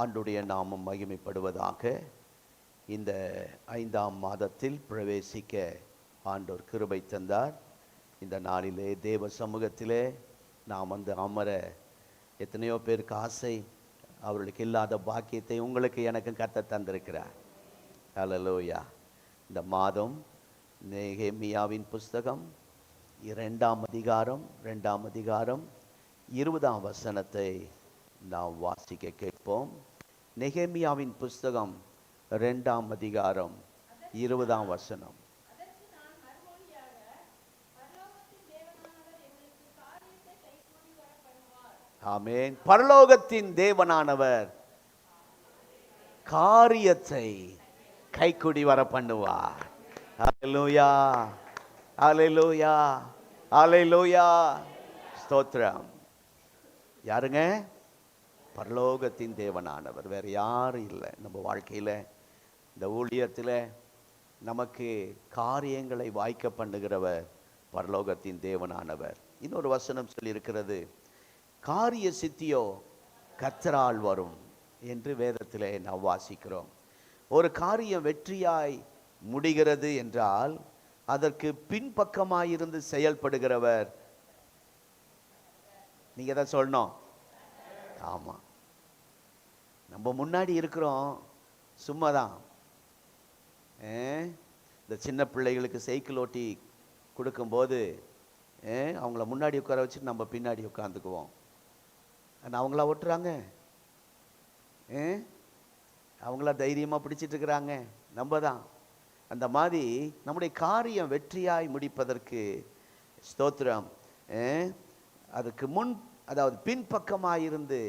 ஆண்டுடைய நாமம் மகிமைப்படுவதாக. இந்த 5ஆம் மாதத்தில் பிரவேசிக்க ஆண்டோர் கிருபை தந்தார். இந்த நாளிலே தேவ சமூகத்திலே நாம் அமர எத்தனையோ பேருக்கு ஆசை, அவர்களுக்கு இல்லாத பாக்கியத்தை உங்களுக்கு எனக்கு கர்த்தர் தந்திருக்கிறார். ஹல்லேலூயா. இந்த மாதம் நெகேமியாவின் புஸ்தகம் 2ஆம் அதிகாரம் 20ஆம் வசனத்தை நாம் வாசிக்க கேட்போம். நெகேமியாவின் புஸ்தகம் 2ஆம் அதிகாரம் 20ஆம் வசனம். ஆமென். பரலோகத்தின் தேவனானவர் காரியத்தை கைக்கூடி வர பண்ணுவார். ஹல்லேலூயா, ஹல்லேலூயா, ஹல்லேலூயா. ஸ்தோத்திரம். யாருங்க? பரலோகத்தின் தேவனானவர். வேறு யாரும் இல்லை. நம்ம வாழ்க்கையில், இந்த ஊழியத்தில் நமக்கு காரியங்களை வாய்க்க பண்ணுகிறவர் பரலோகத்தின் தேவனானவர். இன்னொரு வசனம் சொல்லியிருக்கிறது, காரிய சித்தியோ கர்த்தரால் வரும் என்று வேதத்திலே நாம் வாசிக்கிறோம். ஒரு காரியம் வெற்றியாய் முடிகிறது என்றால் அதற்கு பின்பக்கமாயிருந்து செயல்படுகிறவர். நீங்க தான் சொல்லணும். ஆமா, நம்ம முன்னாடி இருக்கிறோம், சும்மா தான். இந்த சின்ன பிள்ளைகளுக்கு சைக்கிள் ஓட்டி கொடுக்கும்போது அவங்கள முன்னாடி உட்கார வச்சுட்டு நம்ம பின்னாடி உட்காந்துக்குவோம். அவங்களா ஓட்டுறாங்க, அவங்களா தைரியமாக பிடிச்சிட்டு இருக்கிறாங்க, நம்ம தான். அந்த மாதிரி நம்முடைய காரியம் வெற்றியாய் முடிப்பதற்கு, ஸ்தோத்திரம், அதுக்கு முன், அதாவது பின்பக்கமாயிருந்து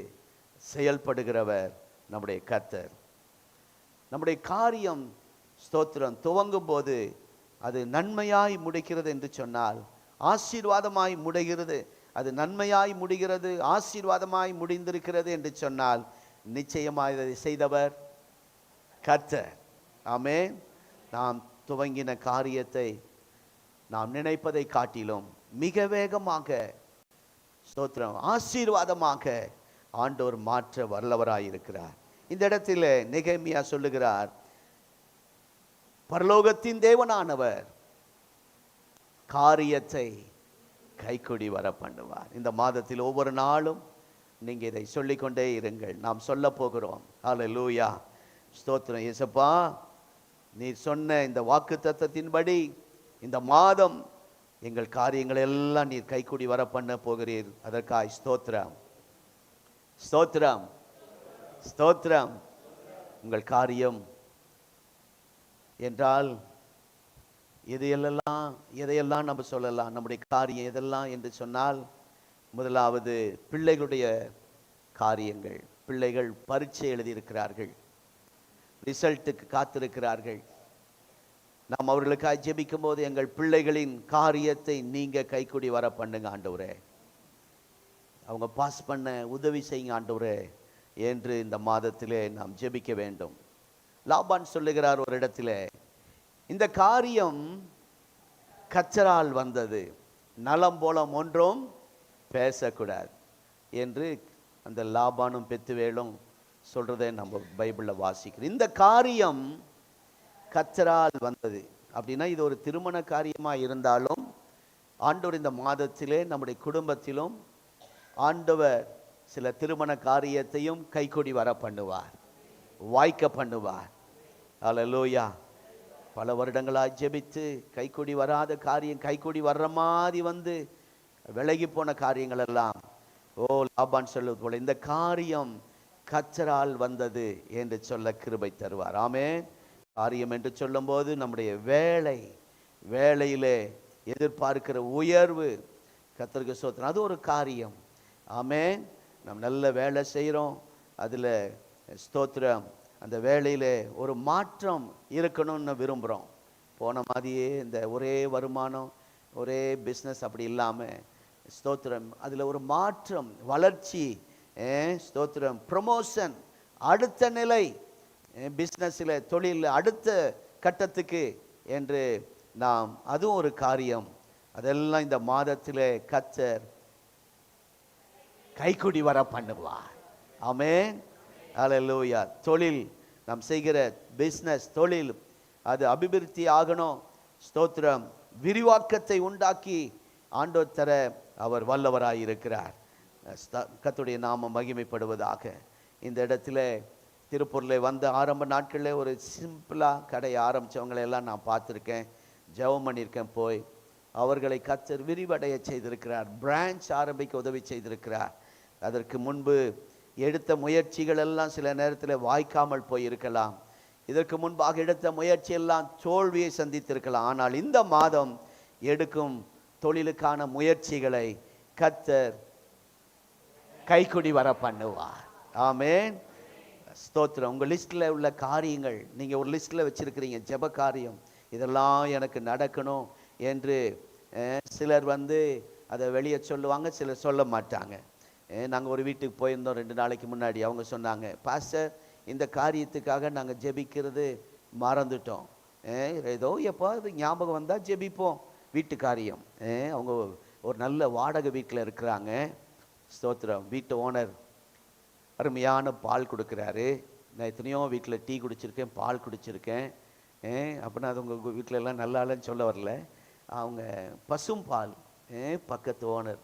செயல்படுகிறவர் நம்முடைய கர்த்தர். நம்முடைய காரியம், ஸ்தோத்திரம், துவங்கும் போது அது நன்மையாய் முடிக்கிறது என்று சொன்னால், ஆசீர்வாதமாய் முடிகிறது, அது நன்மையாய் முடிகிறது, ஆசீர்வாதமாய் முடிந்திருக்கிறது என்று சொன்னால், நிச்சயமாய் இதை செய்தவர் கர்த்தர். ஆமென். நாம் துவங்கின காரியத்தை நாம் நினைப்பதை காட்டிலும் மிக வேகமாக, ஸ்தோத்திரம், ஆசீர்வாதமாக ஆண்டவர் மாற்ற வல்லவராயிருக்கிறார். இந்த இடத்துல நெகேமியா சொல்லுகிறார், பரலோகத்தின் தேவனானவர் காரியத்தை கைக்கூடி வர பண்ணுவார். இந்த மாதத்தில் ஒவ்வொரு நாளும் நீங்க இதை சொல்லிக்கொண்டே இருங்கள். நாம் சொல்ல போகிறோம். ஹல்லேலூயா, ஸ்தோத்திரம். இயேசுப்பா, நீர் சொன்ன இந்த வாக்கு தத்தத்தின்படி இந்த மாதம் எங்கள் காரியங்கள் எல்லாம் நீர் கைக்கூடி வர பண்ண போகிறீர். அதற்காய் ஸ்தோத்திரம், ஸ்தோத்திரம், ஸ்தோத்திரம். உங்கள் காரியம் என்றால் எதையெல்லாம் நம்ம சொல்லலாம். நம்முடைய காரியம் எதெல்லாம் என்று சொன்னால், முதலாவது பிள்ளைகளுடைய காரியங்கள். பிள்ளைகள் பரீட்சை எழுதியிருக்கிறார்கள், ரிசல்ட்டுக்கு காத்திருக்கிறார்கள். நாம் அவர்களுக்காக ஜெபிக்கும் போது, எங்கள் பிள்ளைகளின் காரியத்தை நீங்க கைக்கூடி வர பண்ணுங்க ஆண்டவரே, அவங்க பாஸ் பண்ண உதவி செய்யுங்க ஆண்டவரே என்று இந்த மாதத்திலே நாம் ஜெபிக்க வேண்டும். லாபான் சொல்லுகிறார் ஒரு இடத்துல, இந்த காரியம் கர்த்தரால் வந்தது, நலம் போலம் ஒன்றும் பேசக்கூடாது என்று அந்த லாபானும் பெத்துவேலும் சொல்றதை நம்ம பைபிளில் வாசிக்கிறோம். இந்த காரியம் கர்த்தரால் வந்தது அப்படின்னா, இது ஒரு திருமண காரியமாக இருந்தாலும் ஆண்டவர் இந்த மாதத்திலே நம்முடைய குடும்பத்திலும் ஆண்டவர் சில திருமண காரியத்தையும் கைக்கூடி வர பண்ணுவார், வாய்க்க பண்ணுவார். ஹல்லேலூயா. பல வருடங்களாக ஜெபித்து கைக்கூடி வராத காரியம் கைக்கூடி வர்ற மாதிரி வந்து விலகி போன காரியங்கள் எல்லாம், லாபான் சொல்லுவது போல, இந்த காரியம் கர்த்தரால் வந்தது என்று சொல்ல கிருபை தருவார். ஆமென். காரியம் என்று சொல்லும் போது நம்முடைய வேலையிலே எதிர்பார்க்கிற உயர்வு, கர்த்தருக்கு ஸ்தோத்திரம், அது ஒரு காரியம். ஆமென். நம்ம நல்ல வேலை செய்கிறோம், அதில் ஸ்தோத்திரம், அந்த வேலையில் ஒரு மாற்றம் இருக்கணும்னு விரும்புகிறோம். போன மாதிரியே இந்த ஒரே வருமானம், ஒரே பிஸ்னஸ் அப்படி இல்லாமல், ஸ்தோத்திரம், அதில் ஒரு மாற்றம், வளர்ச்சி, ஸ்தோத்திரம், ப்ரமோஷன், அடுத்த நிலை, பிஸ்னஸில், தொழிலில் அடுத்த கட்டத்துக்கு என்று நாம், அதுவும் ஒரு காரியம். அதெல்லாம் இந்த மாதத்தில் கர்த்தர் கைக்கூடி வர பண்ணுவார். ஆமென். ஹல்லேலூயா. தொழில், நாம் செய்கிற பிஸ்னஸ், தொழில் அது அபிவிருத்தி ஆகணும். ஸ்தோத்திரம். விரிவாக்கத்தை உண்டாக்கி ஆண்டவர் தர அவர் வல்லவராய் இருக்கிறார். கர்த்தருடைய நாமம் மகிமைப்படுவதாக. இந்த இடத்துல திருப்பூரில் வந்த ஆரம்ப நாட்களில் ஒரு சிம்பிளாக கடையை ஆரம்பித்தவங்களை எல்லாம் நான் பார்த்துருக்கேன், ஜெபம் பண்ணியிருக்கேன். போய் அவர்களை கர்த்தர் விரிவடைய செய்திருக்கிறார், பிரான்ச் ஆரம்பிக்க உதவி செய்திருக்கிறார். அதற்கு முன்பு எடுத்த முயற்சிகள் எல்லாம் சில நேரத்தில் வாய்க்காமல் போயிருக்கலாம். இதற்கு முன்பாக எடுத்த முயற்சியெல்லாம் தோல்வியை சந்தித்திருக்கலாம். ஆனால் இந்த மாதம் எடுக்கும் தொழிலுக்கான முயற்சிகளை கர்த்தர் கைக்குடி வர பண்ணுவார். ஆமென். ஸ்தோத்திரம். உங்கள் லிஸ்ட்டில் உள்ள காரியங்கள், நீங்கள் ஒரு லிஸ்ட்டில் வச்சுருக்கிறீங்க, ஜெப காரியம், இதெல்லாம் எனக்கு நடக்கணும் என்று சிலர் அதை வெளியே சொல்லுவாங்க, சிலர் சொல்ல மாட்டாங்க. நாங்கள் ஒரு வீட்டுக்கு போயிருந்தோம் 2 நாளைக்கு முன்னாடி. அவங்க சொன்னாங்க, பாஸ்டர் இந்த காரியத்துக்காக நாங்கள் ஜெபிக்கிறது மறந்துட்டோம், ஏதோ எப்போ அது ஞாபகம் வந்தால் ஜெபிப்போம். வீட்டு காரியம். அவங்க ஒரு நல்ல வாடகை வீட்டில் இருக்கிறாங்க. ஸ்தோத்திரம். வீட்டு ஓனர் அருமையான பால் கொடுக்குறாரு. நான் எத்தனையோ வீட்டில் டீ குடிச்சிருக்கேன், பால் குடிச்சிருக்கேன். அப்படின்னா அது உங்கள் வீட்டில் எல்லாம் நல்லா இல்லைன்னு சொல்ல வரல. அவங்க பசும் பால், பக்கத்து ஓனர்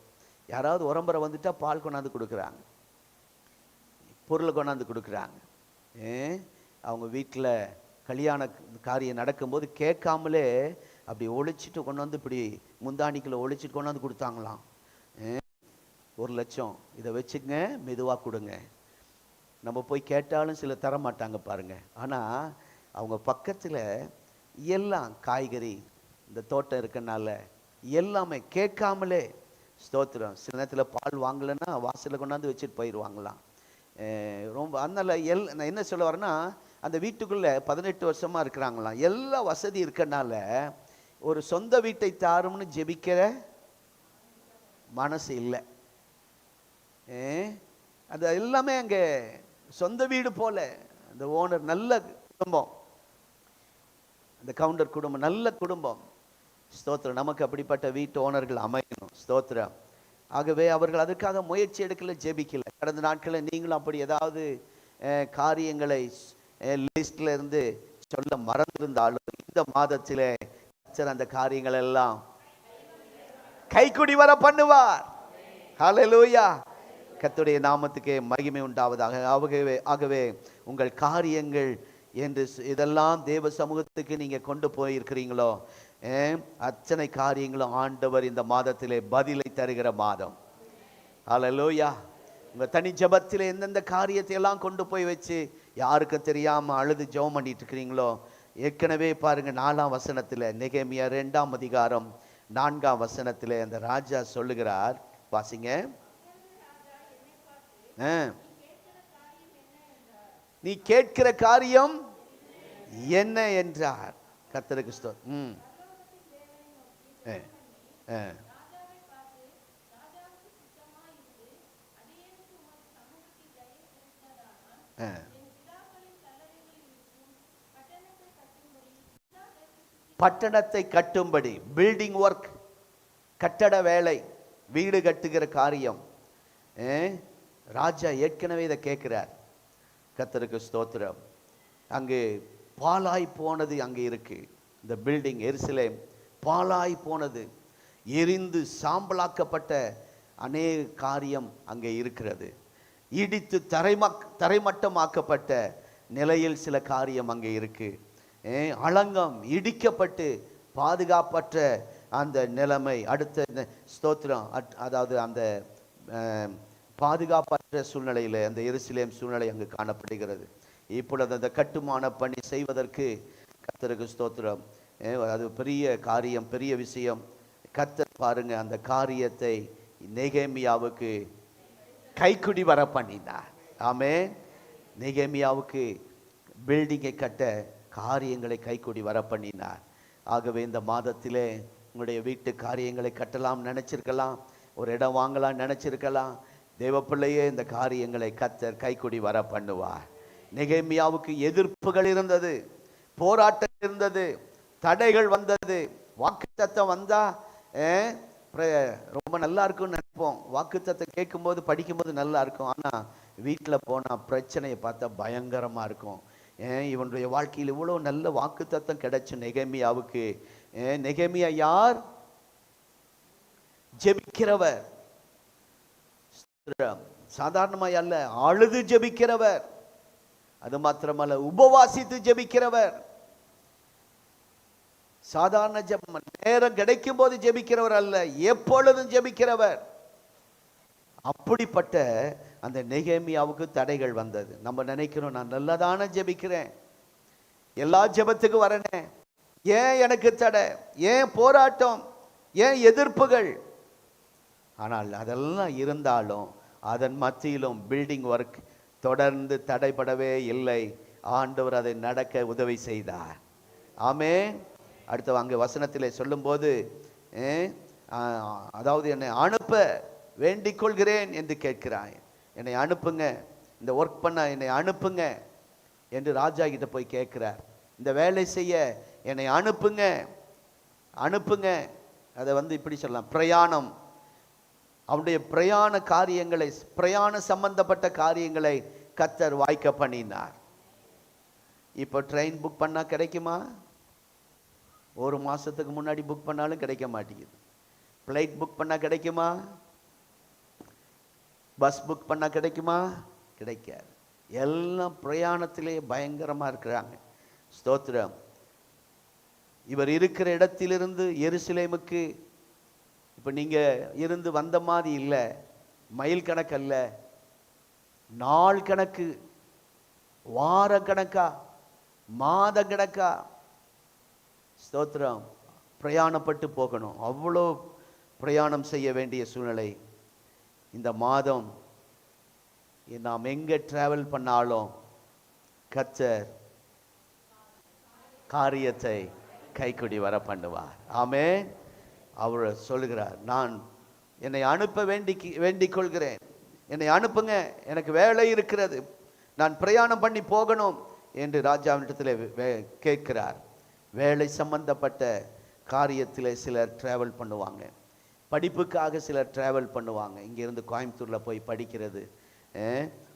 யாராவது உரம்பரை வந்துட்டால் பால் கொண்டாந்து கொடுக்குறாங்க, பொருளை கொண்டாந்து கொடுக்குறாங்க. அவங்க வீட்டில் கல்யாண காரியம் நடக்கும்போது கேட்காமலே அப்படி ஒழிச்சிட்டு கொண்டு வந்து, இப்படி முந்தாணிக்குள்ளே ஒழிச்சிட்டு கொண்டாந்து கொடுத்தாங்களாம். 1 லட்சம், இதை வச்சுங்க, மெதுவாக கொடுங்க. நம்ம போய் கேட்டாலும் சில தர மாட்டாங்க பாருங்க. ஆனால் அவங்க பக்கத்தில் எல்லாம் காய்கறி, இந்த தோட்டம் இருக்கனால எல்லாமே கேட்காமலே, ஸ்தோத்திரம். சில நேரத்தில் பால் வாங்கலைன்னா வாசலில் கொண்டாந்து வச்சுட்டு போயிடுவாங்களாம். ரொம்ப அதனால் நான் என்ன சொல்ல வரேன்னா, அந்த வீட்டுக்குள்ளே 18 வருஷமாக இருக்கிறாங்களாம். எல்லா வசதி இருக்கனால ஒரு சொந்த வீட்டை தாரும்னு ஜெபிக்கிற மனசு இல்லை. அது எல்லாமே அங்கே சொந்த வீடு போல. அந்த ஓனர் நல்ல குடும்பம், அந்த கவுண்டர் குடும்பம் நல்ல குடும்பம். ஸ்தோத்திரம். நமக்கு அப்படிப்பட்ட வீட்டு ஓனர்கள் அமையணும். ஸ்தோத்திரம். ஆகவே அவர்கள் அதுக்காக முயற்சி எடுக்கல, ஜெபிக்கல. கடந்த நாட்களில் நீங்களும் அப்படி ஏதாவது காரியங்களை லிஸ்ட்ல இருந்து சொல்ல மறந்திருந்தாலும் இந்த மாதத்திலே அந்த காரியங்கள் எல்லாம் கைக்குடி வர பண்ணுவார். ஹல்லேலூயா. கர்த்தருடைய நாமத்துக்கே மகிமை உண்டாவதாக. ஆகவே உங்கள் காரியங்கள் என்று இதெல்லாம் தேவ சமூகத்துக்கு நீங்க கொண்டு போயிருக்கிறீங்களோ, அத்தனை காரியங்களும் ஆண்டவர் இந்த மாதத்திலே பதிலை தருகிற மாதம். ஹல்லேலூயா. உங்க தனி ஜெபத்திலே எந்தெந்த காரியத்தை எல்லாம் கொண்டு போய் வச்சு யாருக்கும் தெரியாம அழுது ஜெபம் பண்ணிட்டு இருக்கிறீங்களோ, ஏற்கனவே பாருங்க 4ஆம் வசனத்துல, நெகேமியா 2ஆம் அதிகாரம் 4ஆம் வசனத்திலே அந்த ராஜா சொல்லுகிறார், வாசிங்க. நீ கேட்கிற காரியம் என்ன என்றார். கர்த்தருக்கு ஸ்தோத்திரம். பட்டணத்தை கட்டும்படி, பில்டிங் ஒர்க், கட்டட வேலை, வீடு கட்டுகிற காரியம். ராஜா ஏற்கனவே இதை கேட்கிறார். கர்த்தருக்கு ஸ்தோத்திரம். அங்கு பாலாய் போனது அங்கே இருக்கு. இந்த பில்டிங் எருசலேம் பாலாய் போனது, எரிந்து சாம்பலாக்கப்பட்ட அநேக காரியம் அங்கே இருக்கிறது. இடித்து தரைமட்டமாக்கப்பட்ட நிலையில் சில காரியம் அங்கே இருக்கு. அலங்கம் இடிக்கப்பட்டு பாதுகாப்பற்ற அந்த நிலைமை. அடுத்த ஸ்தோத்திரம். அதாவது அந்த பாதுகாப்பற்ற சூழ்நிலையில் அந்த எருசலேம் சூழ்நிலை அங்கு காணப்படுகிறது. இப்பொழுது அந்த கட்டுமான பணி செய்வதற்கு கர்த்தருக்கு ஸ்தோத்திரம். அது பெரிய காரியம், பெரிய விஷயம். கர்த்தர் பாருங்க அந்த காரியத்தை நெகேமியாவுக்கு கைக்குடி வர பண்ணினார். ஆமென். நெகேமியாவுக்கு பில்டிங்கை கட்ட காரியங்களை கைக்குடி வர பண்ணினார். ஆகவே இந்த மாதத்திலே உங்களுடைய வீட்டு காரியங்களை கட்டலாம் நினைச்சிருக்கலாம், ஒரு இடம் வாங்கலாம் நினைச்சிருக்கலாம். தேவப்பிள்ளையே, இந்த காரியங்களை கர்த்தர் கைக்குடி வர பண்ணுவார். நெகேமியாவுக்கு எதிர்ப்புகள் இருந்தது, போராட்டம் இருந்தது, தடைகள் வந்தது. வாக்குத்தத்தம் வந்தா ரொம்ப நல்லா இருக்கும்னு நினைப்போம். வாக்குத்தத்தம் கேட்கும்போது படிக்கும்போது நல்லா இருக்கும். ஆனா வீட்டில் போனால் பிரச்சனையை பார்த்தா பயங்கரமாக இருக்கும். இவனுடைய வாழ்க்கையில் இவ்வளோ நல்ல வாக்குத்தத்தம் கிடைச்சு நெகேமியாவுக்கு. நெகேமியா யார்? ஜெபிக்கிறவர். சாதாரணமாய் அல்ல, அழுது ஜெபிக்கிறவர். அது மாத்திரமல்ல, உபவாசித்து ஜெபிக்கிறவர். சாதாரண ஜெபம், நேரம் கிடைக்கும் போது ஜெபிக்கிறவர் அல்ல, எப்பொழுதும் ஜெபிக்கிறவர். அப்படிப்பட்ட அந்த நெகேமியாவுக்கு தடைகள் வந்தது. நம்ம நினைக்கிறோம், நான் நல்லதான ஜெபிக்கிறேன், எல்லா ஜெபத்துக்கும் வரனே, ஏன் எனக்கு தடை, ஏன் போராட்டம், ஏன் எதிர்ப்புகள்? ஆனால் அதெல்லாம் இருந்தாலும் அதன் மத்தியிலும் பில்டிங் ஒர்க் தொடர்ந்து தடைபடவே இல்லை. ஆண்டவர் அதை நடக்க உதவி செய்தார். ஆமென். அடுத்து அங்கே வசனத்திலே சொல்லும்போது, அதாவது என்னை அனுப்ப வேண்டிக் கொள்கிறேன் என்று கேட்கிறாய். என்னை அனுப்புங்க, இந்த ஒர்க் பண்ண என்னை அனுப்புங்க என்று ராஜா கிட்ட போய் கேட்கிறார். இந்த வேலை செய்ய என்னை அனுப்புங்க, அனுப்புங்க. அதை இப்படி சொல்லலாம், பிரயாணம். அவனுடைய பிரயாண காரியங்களை, பிரயாண சம்பந்தப்பட்ட காரியங்களை கர்த்தர் வாய்க்க பண்ணினார். இப்போ ட்ரெயின் புக் பண்ணா கிடைக்குமா? ஒரு மாசத்துக்கு முன்னாடி புக் பண்ணாலும் கிடைக்க மாட்டேங்குது. ஃப்ளைட் புக் பண்ணா கிடைக்குமா? பஸ் புக் பண்ணா கிடைக்குமா? கிடைக்காது. எல்லாம் பிரயாணத்திலே பயங்கரமா இருக்கிறாங்க. ஸ்தோத்திரம். இவர் இருக்கிற இடத்திலிருந்து எருசலேமுக்கு இப்ப நீங்க இருந்து வந்த மாதிரி இல்லை, மைல் கணக்கு அல்ல, நாள் கணக்கு, வார கணக்கா, மாத கணக்கா. ஸ்தோத்திரம். பிரயாணப்பட்டு போகணும். அவ்வளோ பிரயாணம் செய்ய வேண்டிய சூழ்நிலை. இந்த மாதம் நாம் எங்க டிராவல் பண்ணாலும் கர்த்தர் காரியத்தை கைக்குடி வர பண்ணுவார். ஆமென். அவர் சொல்லுகிறார், நான் என்னை அனுப்ப வேண்டிக் கொள்கிறேன், என்னை அனுப்புங்க, எனக்கு வேலை இருக்கிறது, நான் பிரயாணம் பண்ணி போகணும் என்று ராஜாவினிடத்தில் கேட்கிறார். வேலை சம்பந்தப்பட்ட காரியத்தில் சிலர் டிராவல் பண்ணுவாங்க, படிப்புக்காக சிலர் டிராவல் பண்ணுவாங்க. இங்கிருந்து கோயம்புத்தூரில் போய் படிக்கிறது.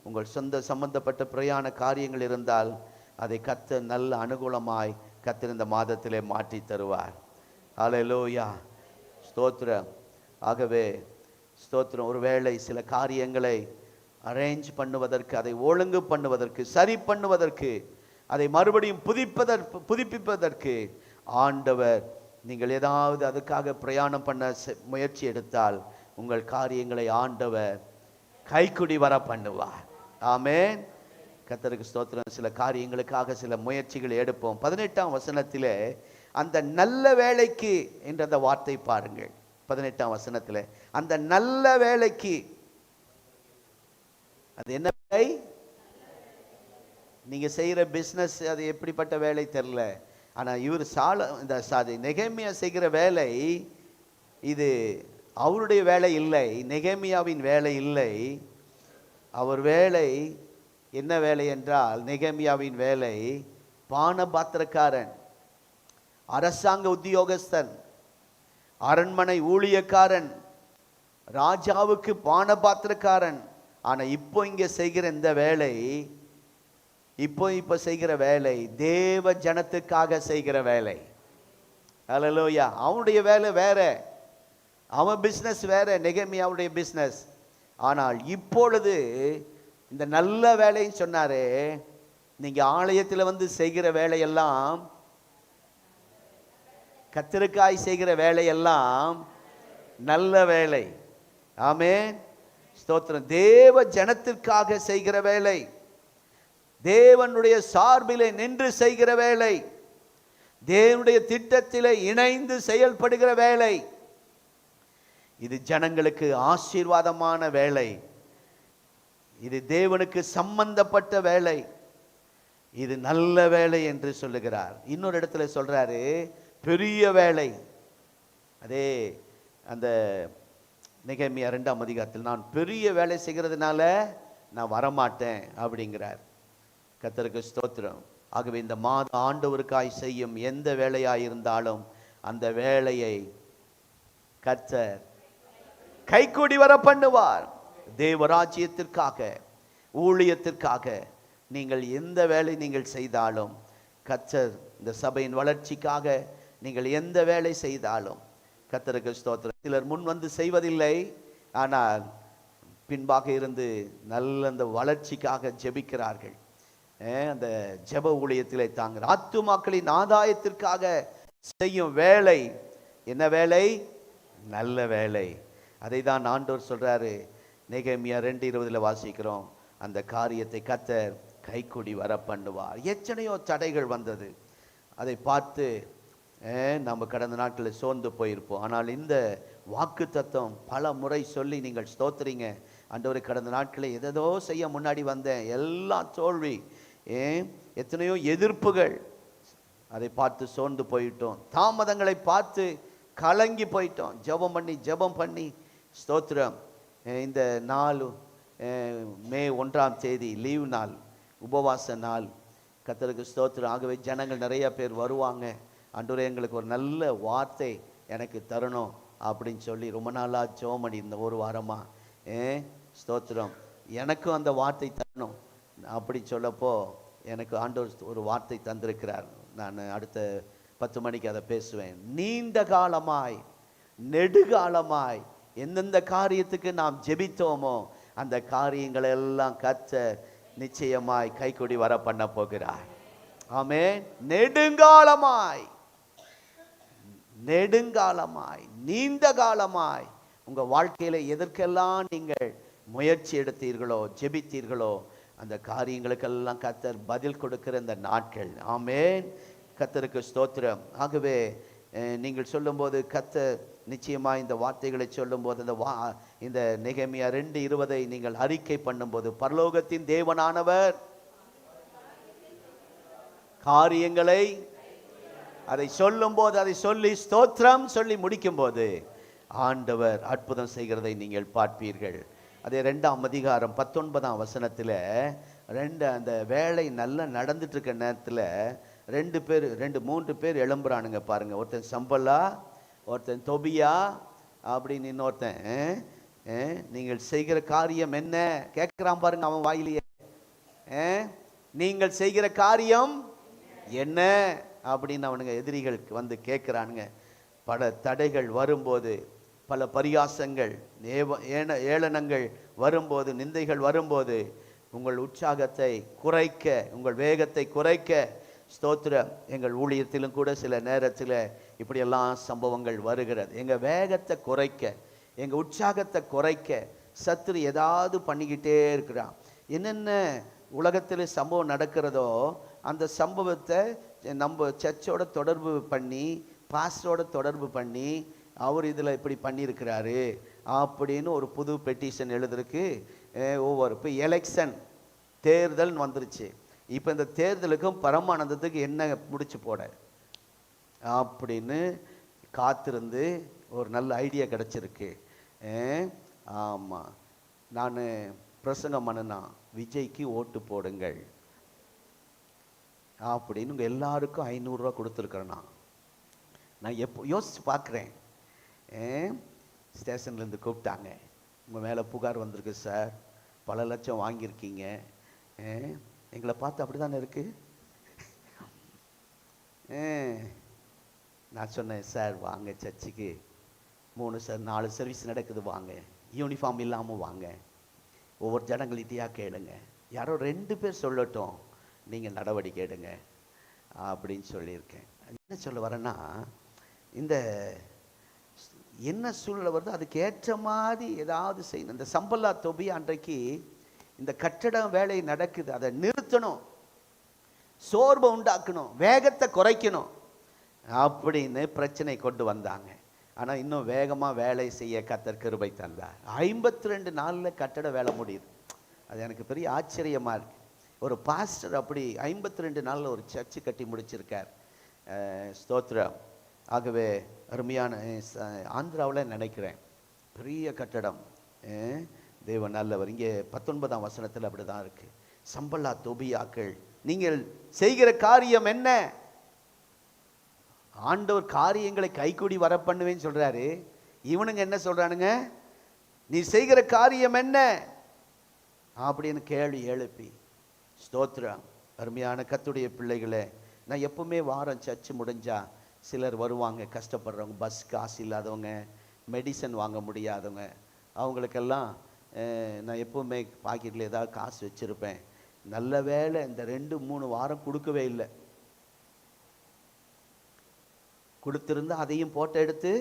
உங்கள் சொந்த சம்பந்தப்பட்ட பிரயாண காரியங்கள் இருந்தால் அதை கர்த்தர் நல்ல அனுகூலமாய் கர்த்தர் இந்த மாதத்திலே மாற்றி தருவார். ஹல்லேலூயா. ஸ்தோத்திரம். ஆகவே ஸ்தோத்திரம். ஒருவேளை சில காரியங்களை அரேஞ்ச் பண்ணுவதற்கு, அதை ஒழுங்கு பண்ணுவதற்கு, சரி பண்ணுவதற்கு, அதை மறுபடியும் புதுப்பிப்பதற்கு ஆண்டவர், நீங்கள் ஏதாவது அதுக்காக பிரயாணம் பண்ண முயற்சி எடுத்தால் உங்கள் காரியங்களை ஆண்டவர் கைக்குடி வர பண்ணுவார். ஆமென். கர்த்தருக்கு ஸ்தோத்திரம். சில காரியங்களுக்காக சில முயற்சிகள் எடுப்போம். 18ஆம் வசனத்திலே அந்த நல்ல வேலைக்கு என்ற அந்த வார்த்தை பாருங்கள். 18ஆம் வசனத்திலே அந்த நல்ல வேலைக்கு, அது என்ன வேலை? நீங்க செய்யற பிசினஸ் அது எப்படிப்பட்ட வேலை தெரியல. ஆனா இவர் நெகேமியா செய்கிற வேலை இது அவருடைய வேலை இல்லை, நெகேமியாவின் வேலை இல்லை. அவர் வேலை என்ன வேலை என்றால், நெகேமியாவின் வேலை பானபாத்திரக்காரன், அரசாங்க உத்தியோகஸ்தன், அரண்மனை ஊழியக்காரன், ராஜாவுக்கு பானபாத்திரக்காரன். ஆனா இப்போ இங்க செய்கிற இந்த வேலை, இப்போ செய்கிற வேலை தேவ ஜனத்துக்காக செய்கிற வேலை. ஹல்லேலூயா. அவனுடைய வேலை வேற, அவன் பிசினஸ் வேற, நெகேமியாவுடைய பிசினஸ். ஆனால் இப்பொழுது இந்த நல்ல வேலைன்னு சொன்னாரே, நீங்க ஆலயத்தில் செய்கிற வேலையெல்லாம், கர்த்தருக்காய் செய்கிற வேலையெல்லாம் நல்ல வேலை. ஆமென். ஸ்தோத்திரம். தேவ ஜனத்திற்காக செய்கிற வேலை, தேவனுடைய சார்பிலே நின்று செய்கிற வேலை, தேவனுடைய திட்டத்திலே இணைந்து செயல்படுகிற வேலை, இது ஜனங்களுக்கு ஆசீர்வாதமான வேலை, இது தேவனுக்கு சம்பந்தப்பட்ட வேலை, இது நல்ல வேலை என்று சொல்லுகிறார். இன்னொரு இடத்துல சொல்றாரு பெரிய வேலை. அதே அந்த நெகேமியா 2ஆம் அதிகாரத்தில், நான் பெரிய வேலை செய்கிறதுனால நான் வரமாட்டேன் அப்படிங்கிறார். கர்த்தருக்கு ஸ்தோத்திரம். ஆகவே இந்த மாத ஆண்டவருக்காய் செய்யும் எந்த வேலையாயிருந்தாலும் அந்த வேலையை கர்த்தர் கைக்கூடி வர பண்ணுவார். தேவராஜ்யத்திற்காக, ஊழியத்திற்காக நீங்கள் எந்த வேலை நீங்கள் செய்தாலும், கர்த்தர் இந்த சபையின் வளர்ச்சிக்காக நீங்கள் எந்த வேலை செய்தாலும் கர்த்தருக்கு ஸ்தோத்திரம். சிலர் முன் வந்து செய்வதில்லை, ஆனால் பின்பாக இருந்து நல்ல அந்த வளர்ச்சிக்காக ஜெபிக்கிறார்கள். அந்த ஜெப ஊழியத்திலே தாங்க ஆத்துமாக்களின் ஆதாயத்திற்காக செய்யும் வேலை என்ன வேலை? நல்ல வேலை. அதை தான் ஆண்டவர் சொல்றாரு. நெகேமியா 2:20 வாசிக்கிறோம், அந்த காரியத்தை கர்த்தர் கைக்கூடி வர பண்ணுவார். எத்தனையோ தடைகள் வந்தது, அதை பார்த்து நம்ம கடந்த நாட்களில் சோர்ந்து போயிருப்போம். ஆனால் இந்த வாக்கு தத்துவம் பல முறை சொல்லி நீங்கள் ஸ்தோத்திரிங்க. ஆண்டவரே, கடந்த நாட்களில் எதோ செய்ய முன்னாடி வந்தேன், எல்லாம் தோல்வி, எத்தனையோ எதிர்ப்புகள், அதை பார்த்து சோர்ந்து போயிட்டோம். தாமதங்களை பார்த்து கலங்கி போயிட்டோம். ஜெபம் பண்ணி ஸ்தோத்திரம். இந்த நாள் மே 1 லீவ் நாள், உபவாச நாள். கர்த்தருக்கு ஸ்தோத்திரம். ஆகவே ஜனங்கள் நிறைய பேர் வருவாங்க. ஆண்டவரே, எங்களுக்கு ஒரு நல்ல வார்த்தை எனக்கு தரணும் அப்படின்னு சொல்லி ரொம்ப நாளாக ஜெபம் பண்ணி இந்த ஒரு வாரமாக ஸ்தோத்திரம், எனக்கும் அந்த வார்த்தை தரணும் அப்படி சொல்லப்போ எனக்கு ஆண்டவர் ஒரு வார்த்தை தந்திருக்கிறார். நான் அடுத்த 10 மணிக்கு அதை பேசுவேன். நீண்ட காலமாய் நெடுகாலமாய் எந்தெந்த காரியத்துக்கு நாம் ஜெபித்தோமோ அந்த காரியங்கள் எல்லாம் கர்த்தர் நிச்சயமாய் கைக்கூடி வர பண்ண போகிறார். ஆமென். நெடுங்காலமாய் நீண்ட காலமாய் உங்க வாழ்க்கையில எதற்கெல்லாம் நீங்கள் முயற்சி எடுத்தீர்களோ, ஜெபித்தீர்களோ, அந்த காரியங்களுக்கெல்லாம் கர்த்தர் பதில் கொடுக்கிற இந்த நாட்கள். ஆமென். கர்த்தருக்கு ஸ்தோத்திரம். ஆகவே நீங்கள் சொல்லும்போது கர்த்தர் நிச்சயமா இந்த வார்த்தைகளை சொல்லும்போது இந்த நெகேமியா 2:20 நீங்கள் அறிக்கை பண்ணும்போது, பரலோகத்தின் தேவனானவர் காரியங்களை அதை சொல்லும்போது, அதை சொல்லி ஸ்தோத்திரம் சொல்லி முடிக்கும் போது ஆண்டவர் அற்புதம் செய்கிறதை நீங்கள் பார்ப்பீர்கள். அதே 2ஆம் அதிகாரம் 19ஆம் வசனத்தில் அந்த வேலை நல்லா நடந்துட்டு இருக்க நேரத்தில் 3 பேர் எழும்புறானுங்க பாருங்க. ஒருத்தன் சம்பல்லா, ஒருத்தன் தொபியா, அப்படின்னு இன்னொருத்தன் நீங்கள் செய்கிற காரியம் என்ன கேட்கிறான் பாருங்க. அவன் வாயிலேயே நீங்கள் செய்கிற காரியம் என்ன அப்படின்னு அவனுங்க எதிரிகள் வந்து கேட்கிறானுங்க. பல தடைகள் வரும்போது, பல பரியாசங்கள், ஏளனங்கள் வரும்போது, நிந்தைகள் வரும்போது உங்கள் உற்சாகத்தை குறைக்க, உங்கள் வேகத்தை குறைக்க, ஸ்தோத்திரம், எங்கள் ஊழியத்திலும் கூட சில நேரத்தில் இப்படியெல்லாம் சம்பவங்கள் வருகிறது. எங்கள் வேகத்தை குறைக்க, எங்கள் உற்சாகத்தை குறைக்க சத்துரு ஏதாவது பண்ணிக்கிட்டே இருக்கிறான். என்னென்ன உலகத்தில் சம்பவம் நடக்கிறதோ அந்த சம்பவத்தை நம்ம சர்ச்சோட தொடர்பு பண்ணி, பாஸ்டரோட தொடர்பு பண்ணி, அவர் இதில் இப்படி பண்ணியிருக்கிறாரு அப்படின்னு ஒரு புது பெட்டிஷன் எழுதுறதுக்கு இப்போ எலெக்ஷன் தேர்தல் வந்துருச்சு. இப்போ இந்த தேர்தலுக்கும் பரமானந்தத்துக்கு என்ன முடிச்சு போட அப்படின்னு காத்திருந்து ஒரு நல்ல ஐடியா கிடச்சிருக்கு. ஆமாம், நான் பிரசங்கம் பண்ணுனா விஜய்க்கு ஓட்டு போடுங்கள் அப்படின்னு உங்கள் எல்லாருக்கும் 500 ரூபா கொடுத்துருக்குறேண்ணா. நான் எப்போ யோசித்து பார்க்குறேன். ஸ்டேஷன்லேருந்து கூப்பிட்டாங்க, உங்கள் மேலே புகார் வந்திருக்கு சார், பல லட்சம் வாங்கியிருக்கீங்க. எங்களை பார்த்து அப்படி தானே இருக்கு. நான் சொன்னேன், சார் வாங்க சர்ச்சுக்கு 4 சர்வீஸ் நடக்குது, வாங்க, யூனிஃபார்ம் இல்லாமல் வாங்க, ஒவ்வொரு ஜனங்கள்கிட்டையாக கேளுங்க, யாரோ 2 பேர் சொல்லட்டும், நீங்கள் நடவடிக்கை எடுங்க அப்படின்னு சொல்லியிருக்கேன். என்ன சொல்ல வரேன்னா, இந்த என்ன சூழ்நிலை வருதோ அதுக்கு ஏற்ற மாதிரி ஏதாவது செய்யணும். இந்த சம்பல்லா தொபியா அன்றைக்கு இந்த கட்டடம் வேலை நடக்குது, அதை நிறுத்தணும், சோர்வை உண்டாக்கணும், வேகத்தை குறைக்கணும் அப்படின்னு பிரச்சனை கொண்டு வந்தாங்க. ஆனால் இன்னும் வேகமாக வேலை செய்ய கர்த்தர் கிருபை தந்தார். 52 நாளில் கட்டட வேலை முடியுது. அது எனக்கு பெரிய ஆச்சரியமாக இருக்கு. ஒரு பாஸ்டர் அப்படி 52 நாளில் ஒரு சர்ச்சு கட்டி முடிச்சிருக்கார். ஸ்தோத்திரம். ஆகவே அருமையான ஆந்திராவில் நினைக்கிறேன் பெரிய கட்டடம். தேவன் நல்லவர். இங்கே 19ஆம் வசனத்தில் அப்படி தான் இருக்கு. சம்பல்லா தொபியாக்கள், நீங்கள் செய்கிற காரியம் என்ன? ஆண்டவர் காரியங்களை கைக்கூடி வர பண்ணுவேன்னு சொல்றாரு. இவனுங்க என்ன சொல்றானுங்க? நீ செய்கிற காரியம் என்ன? அப்படின்னு கேள்வி எழுப்பி, ஸ்தோத்திரம். அருமையான கர்த்தருடைய பிள்ளைகளே, நான் எப்பவுமே வாரம் சர்ச்சு முடிஞ்சா சிலர் வருவாங்க, கஷ்டப்படுறவங்க, பஸ் காசு இல்லாதவங்க, மெடிசன் வாங்க முடியாதவங்க, அவங்களுக்கெல்லாம் நான் எப்பவுமே பாக்கெட்டில் ஏதாவது காசு வச்சுருப்பேன். நல்ல வேளை இந்த 2-3 வாரம் கொடுக்கவே இல்லை. கொடுத்துருந்தா அதையும் போட்டோ எடுத்து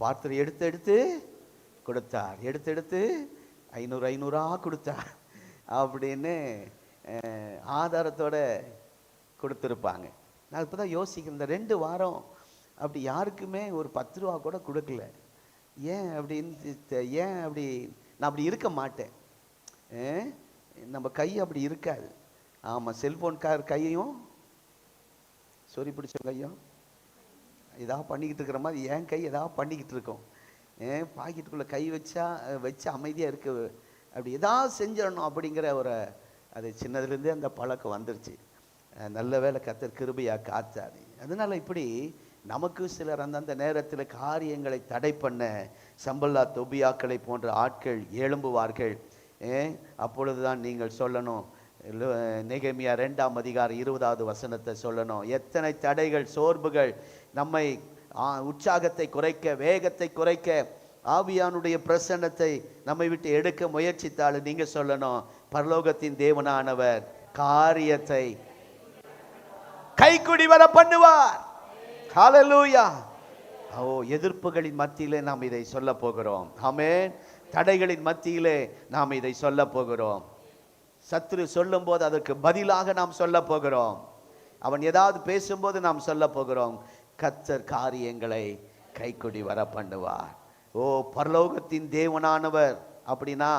பார்த்து எடுத்து கொடுத்தார். எடுத்து 500 கொடுத்தார் அப்படின்னு ஆதாரத்தோட கொடுத்துருப்பாங்க. நான் இப்போ தான் யோசிக்கிறேன், இந்த 2 வாரம் அப்படி யாருக்குமே ஒரு 10 ரூபா கூட கொடுக்கல. ஏன் அப்படின்னு, ஏன் அப்படி? நான் அப்படி இருக்க மாட்டேன். நம்ம கை அப்படி இருக்காது. ஆமாம், செல்ஃபோன்கார் கையையும் சொறி பிடிச்ச கையும் ஏதாவது பண்ணிக்கிட்டு இருக்கிற மாதிரி என் கை ஏதாவது பண்ணிக்கிட்டு இருக்கோம். பாக்கெட்டுக்குள்ளே கை வச்சு அமைதியாக இருக்க, அப்படி ஏதாவது செஞ்சிடணும் அப்படிங்கிற ஒரு, அது சின்னதுலேருந்தே அந்த பழக்கம் வந்துருச்சு. நல்ல வேளை கர்த்தர் கிருபையாக காத்தாது. அதனால் இப்படி நமக்கு சிலர் அந்தந்த நேரத்தில் காரியங்களை தடை பண்ண சம்பல்லா தொபியாக்களை போன்ற ஆட்கள் எழும்புவார்கள். அப்பொழுதுதான் நீங்கள் சொல்லணும், நெகேமியா 2ஆம் அதிகாரம் 20வது வசனத்தை சொல்லணும். எத்தனை தடைகள், சோர்வுகள் நம்மை உற்சாகத்தை குறைக்க, வேகத்தை குறைக்க, ஆவியானுடைய பிரசன்னத்தை நம்மை விட்டு எடுக்க முயற்சித்தாலும் நீங்க சொல்லணும், பரலோகத்தின் தேவனானவர் காரியத்தை கைக்குடி வர பண்ணுவார். ஹல்லேலூயா. எதிர்ப்புகளின் மத்தியிலே நாம் இதை சொல்ல போகிறோம். ஆமென். தடைகளின் மத்தியிலே நாம் இதை சொல்ல போகிறோம். சத்துரு சொல்லும் போது அதற்கு பதிலாக நாம் சொல்ல போகிறோம். அவன் ஏதாவது பேசும்போது நாம் சொல்ல போகிறோம், கர்த்தர் காரியங்களை கைக்குடி வர பண்ணுவார். பரலோகத்தின் தேவனானவர் அப்படின்னா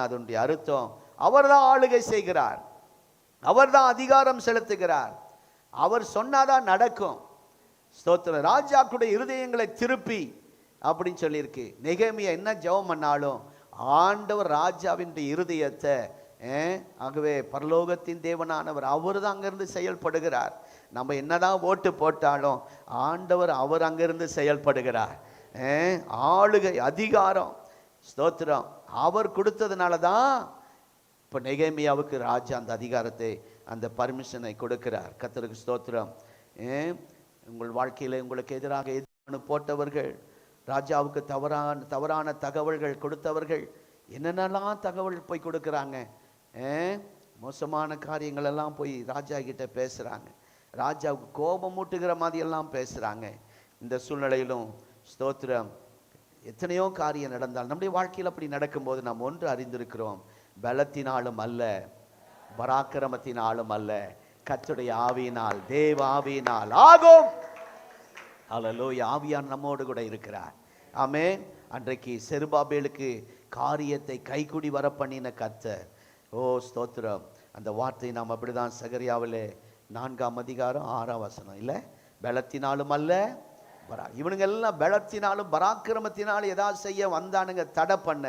அதனுடைய அர்த்தம், அவர்தான் ஆளுகை செய்கிறார், அவர்தான் அதிகாரம் செலுத்துகிறார், அவர் சொன்னாதான் நடக்கும். ஸ்தோத்திரம். ராஜாக்குடைய இருதயங்களை திருப்பி அப்படின்னு சொல்லியிருக்கு. நெகேமியா என்ன ஜெபம் பண்ணாலும் ஆண்டவர் ராஜாவின் இருதயத்தை, ஆகவே பரலோகத்தின் தேவனானவர் அவர் தான் அங்கிருந்து செயல்படுகிறார். நம்ம என்னதான் ஓட்டு போட்டாலும் ஆண்டவர் அவர் அங்கிருந்து செயல்படுகிறார். ஆளுகை, அதிகாரம், ஸ்தோத்திரம் அவர் கொடுத்ததுனால தான் இப்போ நெகேமியாவுக்கு ராஜா அந்த அதிகாரத்தை, அந்த பர்மிஷனை கொடுக்கிறார். கர்த்தருக்கு ஸ்தோத்திரம். உங்கள் வாழ்க்கையில் உங்களுக்கு எதிராக போட்டவர்கள், ராஜாவுக்கு தவறான தகவல்கள் கொடுத்தவர்கள், என்னென்னலாம் தகவல் போய் கொடுக்குறாங்க, மோசமான காரியங்கள் எல்லாம் போய் ராஜா கிட்ட பேசுகிறாங்க, ராஜாவுக்கு கோபம் மூட்டுகிற மாதிரியெல்லாம் பேசுகிறாங்க. இந்த சூழ்நிலையிலும் ஸ்தோத்திரம், எத்தனையோ காரியம் நடந்தால் நம்முடைய வாழ்க்கையில் அப்படி நடக்கும்போது நாம் ஒன்று அறிந்திருக்கிறோம், பலத்தினாலும் அல்ல, பராக்கிரமத்தினாலும் அல்ல, கர்த்தருடைய ஆவியினால், தேவ ஆவியினால் ஆகும். ஹல்லேலூயா. ஆவியான் நம்மோடு கூட இருக்கிறார். ஆமென். அன்றைக்கு செருபாபேலுக்கு காரியத்தை கைக்குடி வர பண்ணின கர்த்தர். ஸ்தோத்திரம். அந்த வார்த்தை நாம் அப்படிதான் சகரியாவிலே 4ஆம் அதிகாரம் 6ஆம் வசனம், இல்லை, பலத்தினாலும் அல்ல, இவனுங்க எல்லாம் பலத்தினாலும் பராக்கிரமத்தினாலும் ஏதாவது செய்ய வந்தானுங்க, தடை பண்ண.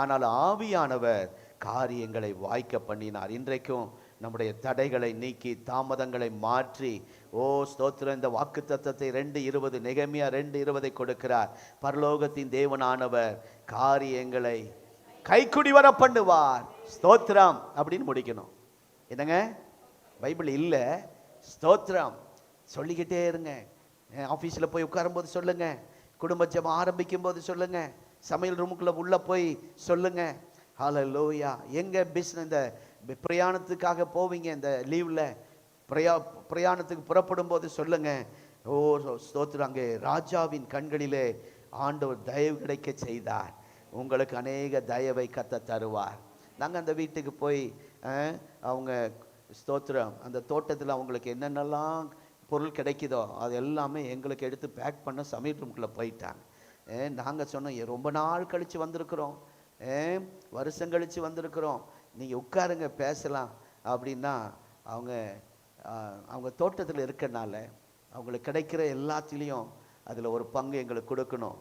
ஆனால் ஆவியானவர் காரியங்களை வாய்க்க பண்ணினார். இன்றைக்கும் நம்முடைய தடைகளை நீக்கி, தாமதங்களை மாற்றி, ஸ்தோத்திரம், இந்த வாக்கு தத்தத்தை 2:20, நெகேமியா 2:20 கொடுக்கிறார். பரலோகத்தின் தேவனானவர் காரியங்களை கைக்குடி வர பண்ணுவார். ஸ்தோத்திரம் அப்படின்னு முடிக்கணும். என்னங்க, பைபிள் இல்லை, ஸ்தோத்திரம் சொல்லிக்கிட்டே இருங்க. ஆஃபீஸில் போய் உட்காரும்போது சொல்லுங்க, குடும்ப ஜெபம் ஆரம்பிக்கும் போது சொல்லுங்க, சமையல் ரூமுக்குள்ள உள்ள போய் சொல்லுங்க. ஹல்லேலூயா. எங்க பிஸ்னஸ், இந்த பிரயாணத்துக்காக போவீங்க, இந்த லீவ்ல பிரயாணத்துக்கு புறப்படும் போது சொல்லுங்க, ஸ்தோத்திரம், அங்கே ராஜாவின் கண்களிலே ஆண்டவர் தயவு கிடைக்க செய்தார், உங்களுக்கு அநேக தயவை கத்த தருவார். நாங்கள் அந்த வீட்டுக்கு போய் அவங்க ஸ்தோத்திரம், அந்த தோட்டத்தில் அவங்களுக்கு என்னென்னலாம் பொருள் கிடைக்குதோ அது எல்லாமே எங்களுக்கு எடுத்து பேக் பண்ண சமையல் ரூமுக்குள்ளே போயிட்டாங்க. நாங்கள் சொன்னோம், ரொம்ப நாள் கழித்து வந்திருக்கிறோம், வருஷம் கழித்து வந்திருக்கிறோம், நீங்கள் உட்காருங்க பேசலாம் அப்படின்னா, அவங்க தோட்டத்தில் இருக்கனால அவங்களுக்கு கிடைக்கிற எல்லாத்துலேயும் அதில் ஒரு பங்கு எங்களுக்கு கொடுக்கணும்,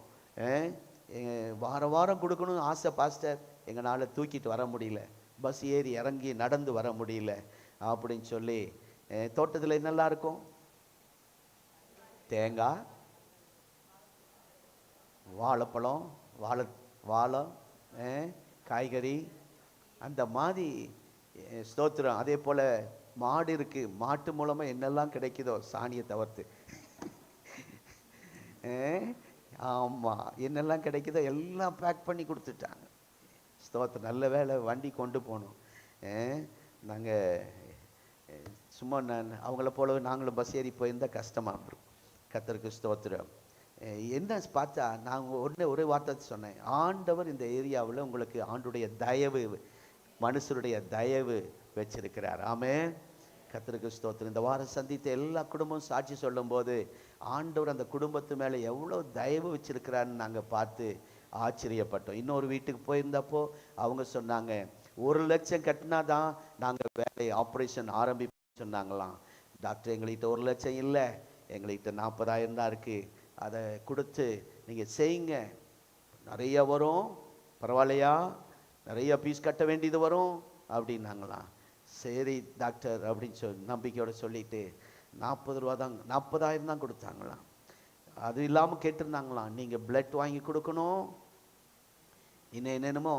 வாரம் கொடுக்கணும்னு ஆசை பாஸ்டர், எங்களால் தூக்கிட்டு வர முடியல, பஸ் ஏறி இறங்கி நடந்து வர முடியல அப்படின்னு சொல்லி, தோட்டத்தில் என்னெல்லாம் இருக்கும், தேங்காய், வாழைப்பழம், வாழை, காய்கறி அந்த மாதிரி. ஸ்தோத்திரம். அதே போல் மாடு இருக்கு, மாட்டு மூலமாக என்னெல்லாம் கிடைக்குதோ சாணியை தவிர்த்து, ஆமாம், என்னெல்லாம் கிடைக்குதோ எல்லாம் பேக் பண்ணி கொடுத்துட்டாங்க. ஸ்தோத்திரம். நல்ல வேலை வண்டி கொண்டு போனோம். நாங்கள் சும்மா அவங்கள போலவே நாங்களும் பஸ் ஏறி போயிருந்தால் கஷ்டமாக இருந்துடும். கர்த்தருக்கு ஸ்தோத்திரம். என்ன பார்த்தா நான் ஒரே வார்த்தை சொன்னேன், ஆண்டவர் இந்த ஏரியாவில் உங்களுக்கு ஆண்டுடைய தயவு, மனுஷருடைய தயவு வச்சிருக்கிறார். ஆமென். கர்த்தருக்கு ஸ்தோத்திரம். இந்த வாரம் சந்தித்த எல்லா குடும்பமும் சாட்சி சொல்லும் போது ஆண்டவர் அந்த குடும்பத்து மேலே எவ்வளோ தயவு வச்சிருக்கிறாருன்னு நாங்கள் பார்த்து ஆச்சரியப்பட்டோம். இன்னொரு வீட்டுக்கு போயிருந்தப்போ அவங்க சொன்னாங்க, 1,00,000 கட்டினா தான் நாங்கள் வேலை ஆப்ரேஷன் ஆரம்பிப்போம் சொன்னாங்களாம். டாக்டர், எங்கள்கிட்ட 1,00,000 இல்லை, எங்கள்கிட்ட 40,000 தான் இருக்குது, அதை கொடுத்து நீங்கள் செய்யுங்க, நிறைய வரும், பரவாயில்லையா, நிறைய பீஸ் கட்ட வேண்டியது வரும் அப்படின்னாங்களாம். சரி டாக்டர் அப்படின்னு நம்பிக்கையோட சொல்லிட்டு 40 ரூபா தான், 40,000 தான் கொடுத்தாங்களாம். அது இல்லாமல் கேட்டிருந்தாங்களாம், நீங்கள் பிளட் வாங்கி கொடுக்கணும், இன்னும் என்னென்னமோ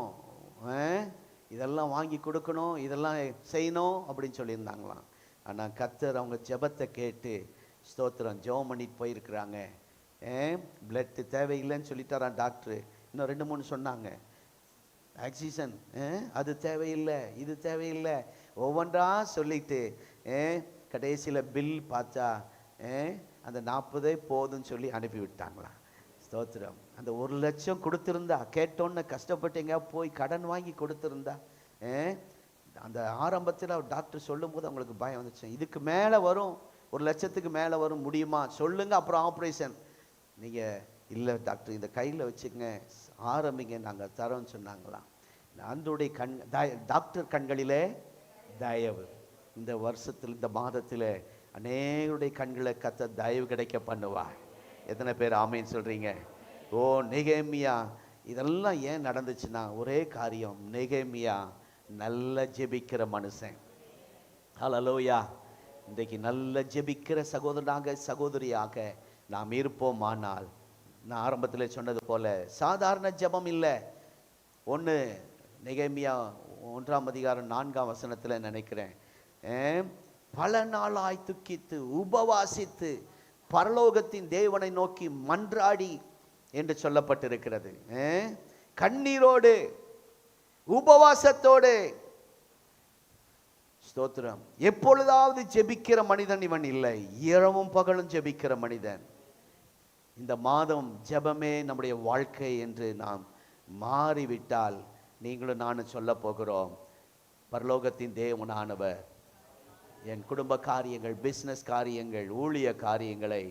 இதெல்லாம் வாங்கி கொடுக்கணும், இதெல்லாம் செய்யணும் அப்படின்னு சொல்லியிருந்தாங்களாம். ஆனால் கர்த்தர் அவங்க ஜெபத்தை கேட்டு ஸ்தோத்திரம் ஜெபம் பண்ணிட்டு போயிருக்கிறாங்க. பிளட்டு தேவையில்லைன்னு சொல்லிட்டாரான் டாக்டரு. இன்னும் 2-3 சொன்னாங்க, ஆக்சிஜன் அது தேவையில்லை, இது தேவையில்லை, ஒவ்வொன்றா சொல்லிட்டு கடைசியில் பில் பார்த்தா அந்த 40 போதுன்னு சொல்லி அனுப்பி விட்டாங்களாம். ஸ்தோத்திரம். அந்த 1,00,000 கொடுத்துருந்தா, கேட்டோன்னு கஷ்டப்பட்டு எங்கேயா போய் கடன் வாங்கி கொடுத்துருந்தா, அந்த ஆரம்பத்தில் டாக்டர் சொல்லும் போது அவங்களுக்கு பயம் வந்துச்சு, இதுக்கு மேலே வரும், 1,00,000க்கு மேலே வரும், முடியுமா சொல்லுங்க, அப்புறம் ஆப்ரேஷன். நீங்கள் இல்லை டாக்டர், இந்த கையில் வச்சுக்கங்க, ஆரம்பிங்க, நாங்கள் தரோன்னு சொன்னாங்களாம். அன்றைய டாக்டர் கண்களிலே தயவு. இந்த வருஷத்தில், இந்த மாதத்தில் அநேகருடைய கண்களை கத்த தயவு கிடைக்க பண்ணுவார். எத்தனை பேர் ஆமேன்னு சொல்றீங்க? ஓ நெகேமியா, இதெல்லாம் ஏன் நடந்துச்சுன்னா ஒரே காரியம், நெகேமியா நல்ல ஜெபிக்கிற மனுஷன். ஹல்லேலூயா. இன்றைக்கு நல்ல ஜெபிக்கிற சகோதரனாக சகோதரியாக நாம் இருப்போமானால், நான் ஆரம்பத்தில் சொன்னது போல சாதாரண ஜெபம் இல்லை. ஒன்று நெகேமியா 1ஆம் அதிகாரம் 4ஆம் வசனத்தில் நினைக்கிறேன், பல நாளாய் துக்கித்து உபவாசித்து பரலோகத்தின் தேவனை நோக்கி மன்றாடி என்று சொல்லப்பட்டிருக்கிறது. கண்ணீரோடு உபவாசத்தோடு. ஸ்தோத்திரம். எப்பொழுதாவது ஜெபிக்கிற மனிதன் இவன் இல்லை, இரவும் பகலும் ஜெபிக்கிற மனிதன். இந்த மாதம் ஜெபமே நம்முடைய வாழ்க்கை என்று நாம் மாறிவிட்டால், நீங்களும் நானும் சொல்ல போகிறோம், பரலோகத்தின் தேவனானவர் என் குடும்ப காரியங்கள், பிசினஸ் காரியங்கள், ஊழிய காரியங்களை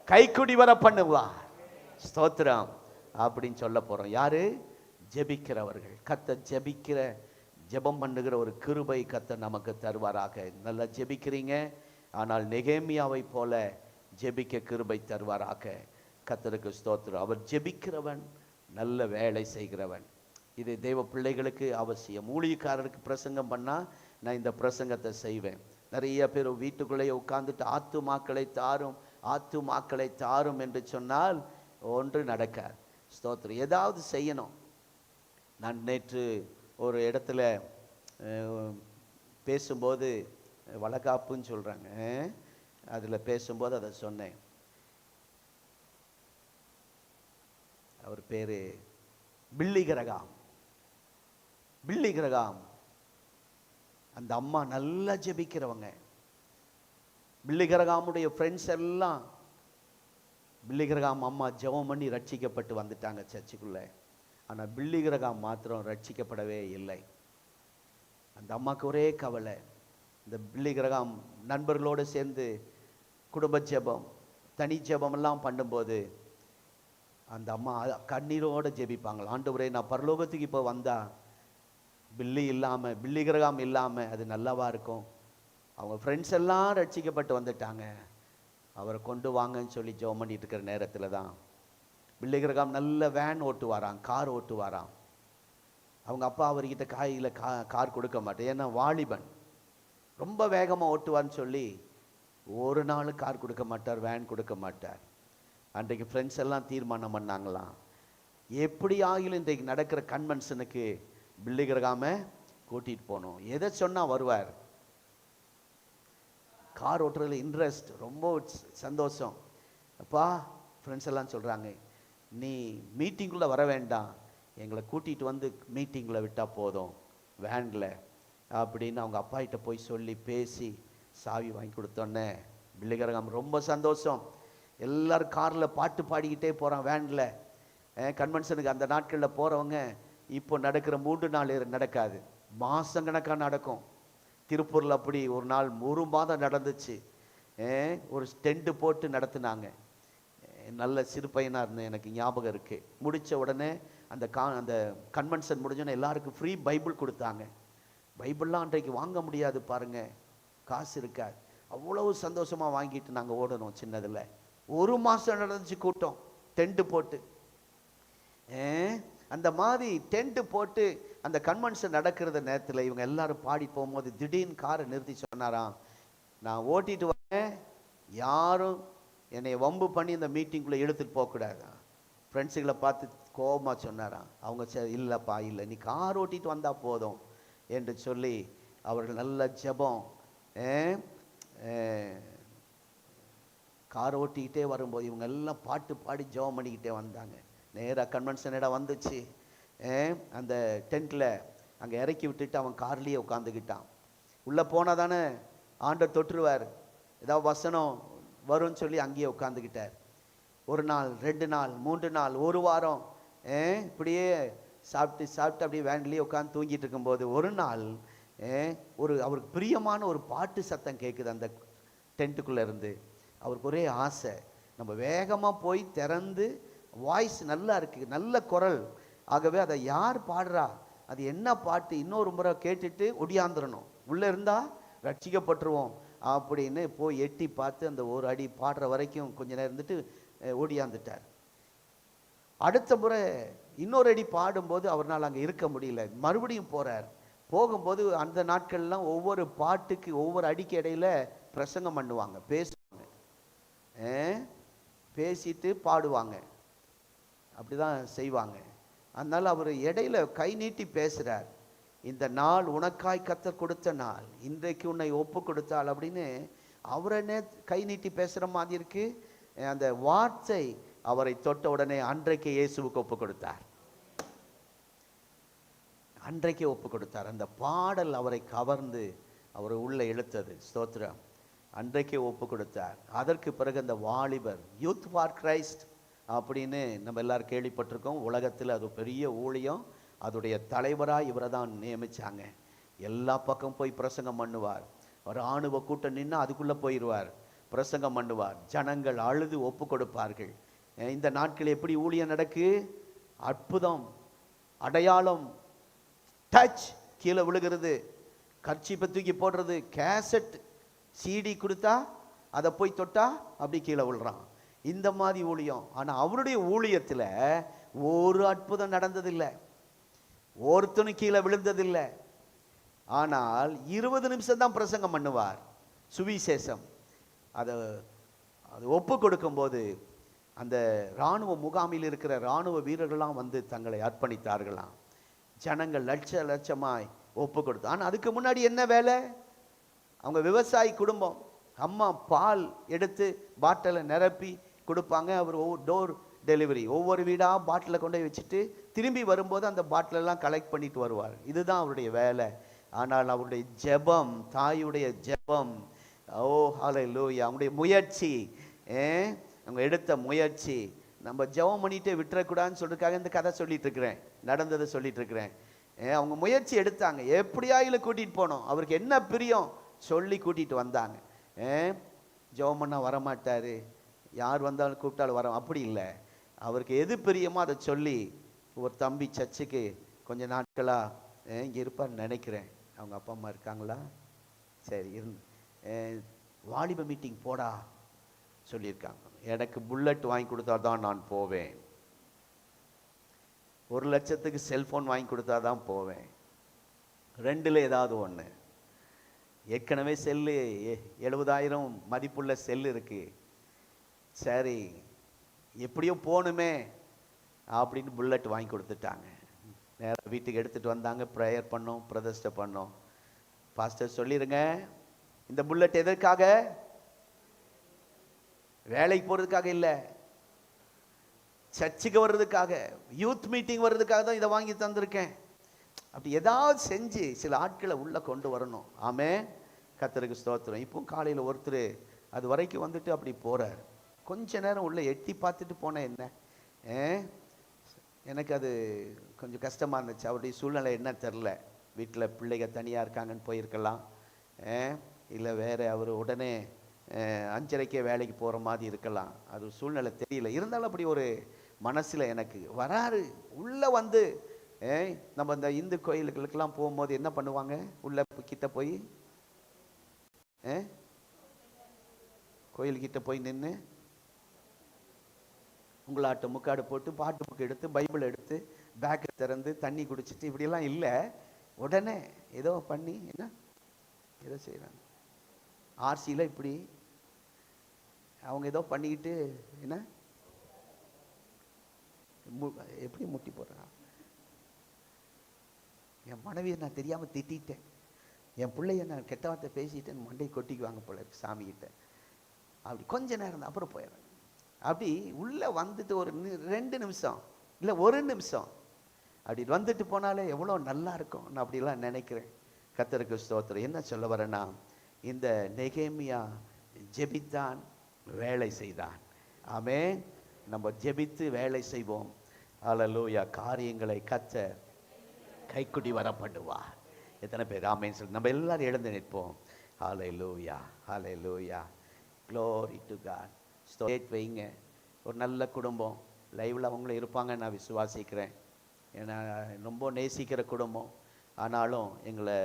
கைக்குடி வர பண்ணுவார். ஸ்தோத்திரம். அப்படின்னு சொல்ல போறோம். யாரு? ஜெபிக்கிறவர்கள். கர்த்தர் ஜெபிக்கிற, ஜெபம் பண்ணுகிற ஒரு கிருபை கர்த்தர் நமக்கு தருவாராக. நல்லா ஜெபிக்கிறீங்க, ஆனால் நெகேமியாவை போல ஜெபிக்க கிருபை தருவாராக. கர்த்தருக்கு ஸ்தோத்திரம். அவர் ஜெபிக்கிறவன், நல்ல வேலை செய்கிறவன். இது தேவ பிள்ளைகளுக்கு அவசியம். ஊழியக்காரருக்கு பிரசங்கம் பண்ணால் நான் இந்த பிரசங்கத்தை செய்வேன். நிறைய பேர் வீட்டுக்குள்ளேயே உட்கார்ந்துட்டு ஆத்துமாக்களை தாரும், ஆத்துமாக்களை தாரும் என்று சொன்னால் ஒன்று நடக்காது. ஸ்தோத்திரம். ஏதாவது செய்யணும். நான் நேற்று ஒரு இடத்துல பேசும்போது, வளகாப்புன்னு சொல்கிறாங்க, அதில் பேசும்போது அதை சொன்னேன். அவர் பேர் பில்லி கிரகாம். பில்லி கிரகாம் அந்த அம்மா நல்லா ஜெபிக்கிறவங்க. பில்லி கிரகாமுடைய ஃப்ரெண்ட்ஸ் எல்லாம் பில்லி கிரகாம் அம்மா ஜெபம் பண்ணி ரட்சிக்கப்பட்டு வந்துட்டாங்க சர்ச்சுக்குள்ளே. ஆனால் பில்லி கிரகாம் மாத்திரம் ரட்சிக்கப்படவே இல்லை. அந்த அம்மாவுக்கு ஒரே கவலை. இந்த பில்லி கிரகாம் நண்பர்களோடு சேர்ந்து குடும்ப ஜெபம், தனி ஜெபம் எல்லாம் பண்ணும்போது அந்த அம்மா கண்ணீரோடு ஜெபிப்பாங்களா, ஆண்டவரே நான் பரலோகத்துக்கு இப்போ வந்தா பில்லி இல்லாமல், பில்லி கிரகாம் இல்லாமல் அது நல்லாவா இருக்கும்? அவங்க ஃப்ரெண்ட்ஸ் எல்லாம் ரட்சிக்கப்பட்டு வந்துட்டாங்க, அவரை கொண்டு வாங்கன்னு சொல்லி ஜெபம் பண்ணிட்டு இருக்கிற நேரத்தில் தான் பில்லி கிரகாம் நல்ல வேன் ஓட்டுவாராம், கார் ஓட்டுவாராம். அவங்க அப்பா அவர்கிட்ட கையில் கார் கொடுக்க மாட்டேன், ஏன்னா வாலிபன், ரொம்ப வேகமாக ஓட்டுவார்னு சொல்லி ஒரு நாள் கார் கொடுக்க மாட்டார், வேன் கொடுக்க மாட்டார். அன்றைக்கு ஃப்ரெண்ட்ஸ் எல்லாம் தீர்மானம் பண்ணாங்களாம், எப்படி ஆகிலும் இன்றைக்கு நடக்கிற கன்வென்ஷனுக்கு பில்லி கிரகாம கூட்டிட்டு போகணும். எதை சொன்னா வருவார். கார் ஓட்டுறதுல இன்ட்ரெஸ்ட், ரொம்ப சந்தோஷம். அப்பா ஃப்ரெண்ட்ஸ் எல்லாம் சொல்கிறாங்க, நீ மீட்டிங்குள்ளே வர வேண்டாம், எங்களை கூட்டிகிட்டு வந்து மீட்டிங்கில் விட்டால் போதும் வேனில் அப்படின்னு அவங்க அப்பாகிட்ட போய் சொல்லி பேசி சாவி வாங்கி கொடுத்தோன்னே பில்லி கிரகாம் ரொம்ப சந்தோஷம். எல்லோரும் காரில் பாட்டு பாடிக்கிட்டே போகிறான் வேனில். கன்வென்ஷனுக்கு அந்த நாட்களில் போகிறவங்க இப்போ நடக்கிற 3 நாள் நடக்காது, மாதம் கணக்காக நடக்கும். திருப்பூரில் அப்படி ஒரு நாள் 1 மாதம் நடந்துச்சு. ஒரு டென்ட் போட்டு நடத்துனாங்க. நல்ல சிறு பையனாக இருந்தேன், எனக்கு ஞாபகம் இருக்குது. முடித்த உடனே அந்த கன்வென்ஷன் முடிஞ்சோன்னே எல்லாருக்கும் ஃப்ரீ பைபிள் கொடுத்தாங்க. பைபிள்லாம் அன்றைக்கு வாங்க முடியாது பாருங்கள், காசு இருக்காது. அவ்வளவு சந்தோஷமாக வாங்கிட்டு நாங்கள் ஓடணும் சின்னதில். 1 மாதம் நடந்துச்சு கூட்டம், டென்ட்டு போட்டு. அந்த மாதிரி டென்ட்டு போட்டு அந்த கன்வென்ஷன் நடக்கிற நேரத்தில் இவங்க எல்லாரும் பாடி போகும்போது திடீர்னு காரை நிறுத்தி சொன்னாராம், நான் ஓட்டிட்டு வரேன், யாரும் என்னை வம்பு பண்ணி இந்த மீட்டிங்குள்ளே எடுத்துகிட்டு போகக்கூடாது. ஃப்ரெண்ட்ஸுகளை பார்த்து கோபமாக சொன்னாராம். அவங்க இல்லைப்பா இல்லை, நீ கார் ஓட்டிட்டு வந்தால் போதும் என்று சொல்லி அவர்கள் நல்ல ஜெபம். கார் ஓட்டிக்கிட்டே வரும்போது இவங்க எல்லாம் பாட்டு பாடி ஜெபம் பண்ணிக்கிட்டே வந்தாங்க. நேராக கன்வென்ஷன் இடம் வந்துச்சு. அந்த டென்ட்டில் அங்கே இறக்கி விட்டுட்டு அவன் கார்லேயே உட்காந்துக்கிட்டான். உள்ளே போனால் தானே ஆண்டவர் தொற்றுவார், ஏதாவது வசனம் வரும்னு சொல்லி அங்கேயே உட்காந்துக்கிட்டார். 1 நாள் 2 நாள் 3 நாள் 1 வாரம் இப்படியே சாப்பிட்டு அப்படியே வேன்லேயே உட்காந்து தூங்கிட்டு இருக்கும்போது ஒரு நாள் அவருக்கு பிரியமான ஒரு பாட்டு சத்தம் கேட்குது அந்த டென்ட்டுக்குள்ளே இருந்து. அவருக்கு ஒரே ஆசை, நம்ம வேகமாக போய் திறந்து, வாய்ஸ் நல்லா இருக்குது, நல்ல குரல், ஆகவே அதை யார் பாடுறா, அது என்ன பாட்டு, இன்னொரு முறை கேட்டுட்டு ஒடியாந்துடணும், உள்ளே இருந்தால் ரட்சிக்கப்பட்டுருவோம் அப்படின்னு போய் எட்டி பார்த்து அந்த ஒரு அடி பாடுற வரைக்கும் கொஞ்ச நேரம் இருந்துட்டு ஓடியாந்துட்டார். அடுத்த முறை இன்னொரு அடி பாடும்போது அவரால் அங்கே இருக்க முடியல, மறுபடியும் போகிறார். போகும்போது அந்த நாட்கள்லாம் ஒவ்வொரு பாட்டுக்கு ஒவ்வொரு அடிக்கு இடையில பிரசங்கம் பண்ணுவாங்க, பேசுவாங்க, பேசிட்டு பாடுவாங்க, அப்படிதான் செய்வாங்க. அதனால அவர் இடையில கை நீட்டி பேசுகிறார், இந்த நாள் உனக்காய் கர்த்தர் கொடுத்த நாள், இன்றைக்கு உன்னை ஒப்பு கொடுத்தாள் அப்படின்னு அவரே கை நீட்டி பேசுகிற மாதிரி இருக்கு. அந்த வார்த்தை அவரை தொட்ட உடனே அன்றைக்கு இயேசுவுக்கு ஒப்பு கொடுத்தார், அன்றைக்கே ஒப்பு கொடுத்தார். அந்த பாடல் அவரை கவர்ந்து அவரை உள்ள இழுத்தது. ஸ்தோத்திரம். அன்றைக்கே ஒப்பு கொடுத்தார். அதற்கு பிறகு அந்த வாலிபர் யூத் ஃபார் கிரைஸ்ட் அப்படின்னு நம்ம எல்லாரும் கேள்விப்பட்டிருக்கோம். உலகத்தில் அது பெரிய ஊழியம். அதோடைய தலைவராக இவரை தான் நியமித்தாங்க. எல்லா பக்கம் போய் பிரசங்கம் பண்ணுவார். ஒரு இராணுவ கூட்டம் நின்று அதுக்குள்ளே போயிடுவார், பிரசங்கம் பண்ணுவார். ஜனங்கள் அழுது ஒப்பு கொடுப்பார்கள். இந்த நாட்கள் எப்படி ஊழியம் நடக்கு, அற்புதம், அடையாளம், டச், கீழே விழுகிறது, கர்ச்சீப்பை தூக்கி போடுறது, கேசட் சிடி கொடுத்தா அதை போய் தொட்டா அப்படி கீழே விழுறான். இந்த மாதிரி ஊழியம். ஆனால் அவருடைய ஊழியத்தில் ஒரு அற்புதம் நடந்ததில்லை, ஒருத்தனும் கீழே விழுந்ததில்லை. ஆனால் 20 நிமிஷம் தான் பிரசங்கம் பண்ணுவார், சுவிசேஷம். அது ஒப்பு கொடுக்கும்போது அந்த இராணுவ முகாமில் இருக்கிற இராணுவ வீரர்கள்லாம் வந்து தங்களை அர்ப்பணித்தார்களாம். ஜனங்கள் லட்சமாய் ஒப்பு கொடுத்து. ஆனால் அதுக்கு முன்னாடி என்ன வேலை, அவங்க விவசாயி குடும்பம். அம்மா பால் எடுத்து பாட்டிலை நிரப்பி கொடுப்பாங்க. அவர் டோர் டெலிவரி, ஒவ்வொரு வீடாக பாட்டிலை கொண்டு வச்சுட்டு திரும்பி வரும்போது அந்த பாட்டிலெல்லாம் கலெக்ட் பண்ணிட்டு வருவார். இதுதான் அவருடைய வேலை. ஆனால் அவருடைய ஜெபம், தாயுடைய ஜெபம், ஓ ஹல்லேலூயா, அவங்களுடைய முயற்சி, அவங்க எடுத்த முயற்சி. நம்ம ஜெபம் பண்ணிட்டே விட்டுறக்கூடாதுன்னு சொல்றதுக்காக இந்த கதை சொல்லிட்டு இருக்கிறேன், நடந்ததை சொல்லிட்டு இருக்கிறேன். அவங்க முயற்சி எடுத்தாங்க, எப்படியா இல்லை கூட்டிகிட்டு போனோம், அவருக்கு என்ன பிரியம் சொல்லி கூட்டிகிட்டு வந்தாங்க. ஜெபம் பண்ணால் வரமாட்டார், யார் வந்தாலும் கூப்பிட்டாலும் வர, அப்படி இல்லை. அவருக்கு எது பிரியமோ அதை சொல்லி ஒரு தம்பி சர்ச்சுக்கு கொஞ்ச நாட்களாக இங்கே இருப்பார்னு நினைக்கிறேன். அவங்க அப்பா அம்மா இருக்காங்களா, சரி இருந்து வாலிப மீட்டிங் போடா சொல்லியிருக்காங்க. எனக்கு புல்லட் வாங்கி கொடுத்தா தான் நான் போவேன், 1 லட்சத்துக்கு செல்ஃபோன் வாங்கி கொடுத்தா தான் போவேன், 2ல் ஏதாவது ஒன்று. ஏற்கனவே செல்லு 70,000 மதிப்புள்ள செல்லு இருக்கு. சரி எப்படியோ போகணுமே அப்படின்னு புல்லட் வாங்கி கொடுத்துட்டாங்க. நேராக வீட்டுக்கு எடுத்துகிட்டு வந்தாங்க. ப்ரேயர் பண்ணோம், பிரதிஷ்டை பண்ணோம். பாஸ்டர் சொல்லிடுங்க, இந்த புல்லட் எதற்காக? வேலைக்கு போகிறதுக்காக இல்லை, சர்ச்சுக்கு வர்றதுக்காக, யூத் மீட்டிங் வர்றதுக்காக தான் இதை வாங்கி தந்திருக்கேன். அப்படி ஏதாவது செஞ்சு சில ஆட்களை உள்ளே கொண்டு வரணும். ஆமென், கர்த்தருக்கு ஸ்தோத்திரம். இப்போ காலையில் ஒருத்தர் அது வரைக்கும் வந்துட்டு அப்படி போகிறார். கொஞ்ச நேரம் உள்ளே எட்டி பார்த்துட்டு போனேன். என்ன எனக்கு அது கொஞ்சம் கஷ்டமாக இருந்துச்சு. அவருடைய சூழ்நிலை என்ன தெரில. வீட்டில் பிள்ளைங்க தனியாக இருக்காங்கன்னு போயிருக்கலாம், இல்லை வேறு அவர் உடனே 5:30 வேலைக்கு போகிற மாதிரி இருக்கலாம். அது சூழ்நிலை தெரியல. இருந்தாலும் அப்படி ஒரு மனசில் எனக்கு வராரு. உள்ளே வந்து நம்ம இந்த இந்து கோயிலுகளுக்கெல்லாம் போகும்போது என்ன பண்ணுவாங்க, உள்ள கிட்ட போய் கோயில்கிட்ட போய் நின்று உங்களாட்ட முக்காடு போட்டு பாட்டு புக்கு எடுத்து பைபிள் எடுத்து பேக்கை திறந்து தண்ணி குடிச்சிட்டு இப்படியெல்லாம் இல்லை. உடனே ஏதோ பண்ணி என்ன ஏதோ செய்கிறாங்க. ஆர்சியில் இப்படி அவங்க ஏதோ பண்ணிக்கிட்டு என்ன எப்படி முட்டி போடுறாங்க. என் மனைவியை நான் தெரியாமல் திட்டேன், என் பிள்ளைய நான் கெட்ட வார்த்தை பேசிட்டேன்னு மண்டையை கொட்டிக்குவாங்க போல இருக்கு சாமிகிட்ட. அப்படி கொஞ்ச நேரம் தான், அப்புறம் போயிடுறேன். அப்படி உள்ளே வந்துட்டு ஒரு 2 நிமிஷம் இல்லை 1 நிமிஷம் அப்படி வந்துட்டு போனாலே எவ்வளோ நல்லா இருக்கும். நான் அப்படிலாம் நினைக்கிறேன். கர்த்தருக்கு ஸ்தோத்திரம். என்ன சொல்ல வரேன்னா, இந்த நெகேமியா ஜெபித்தான், வேலை செய்தான். ஆமென். நம்ம ஜெபித்து வேலை செய்வோம். ஹல்லேலூயா. காரியங்களை கர்த்தர் கைக்குடி வர பண்ணுவார். எத்தனை பேர் ஆமென் சொல்லி நம்ம எல்லாரும் எழுந்து நிற்போம். ஹல்லேலூயா, ஹல்லேலூயா, க்ளோரி டு காட். ஸ்டேட் வைங்க. ஒரு நல்ல குடும்பம் லைவில் அவங்களும் இருப்பாங்க நான் விசுவாசிக்கிறேன். ஏன்னா ரொம்ப நேசிக்கிற குடும்பம். ஆனாலும் எங்களை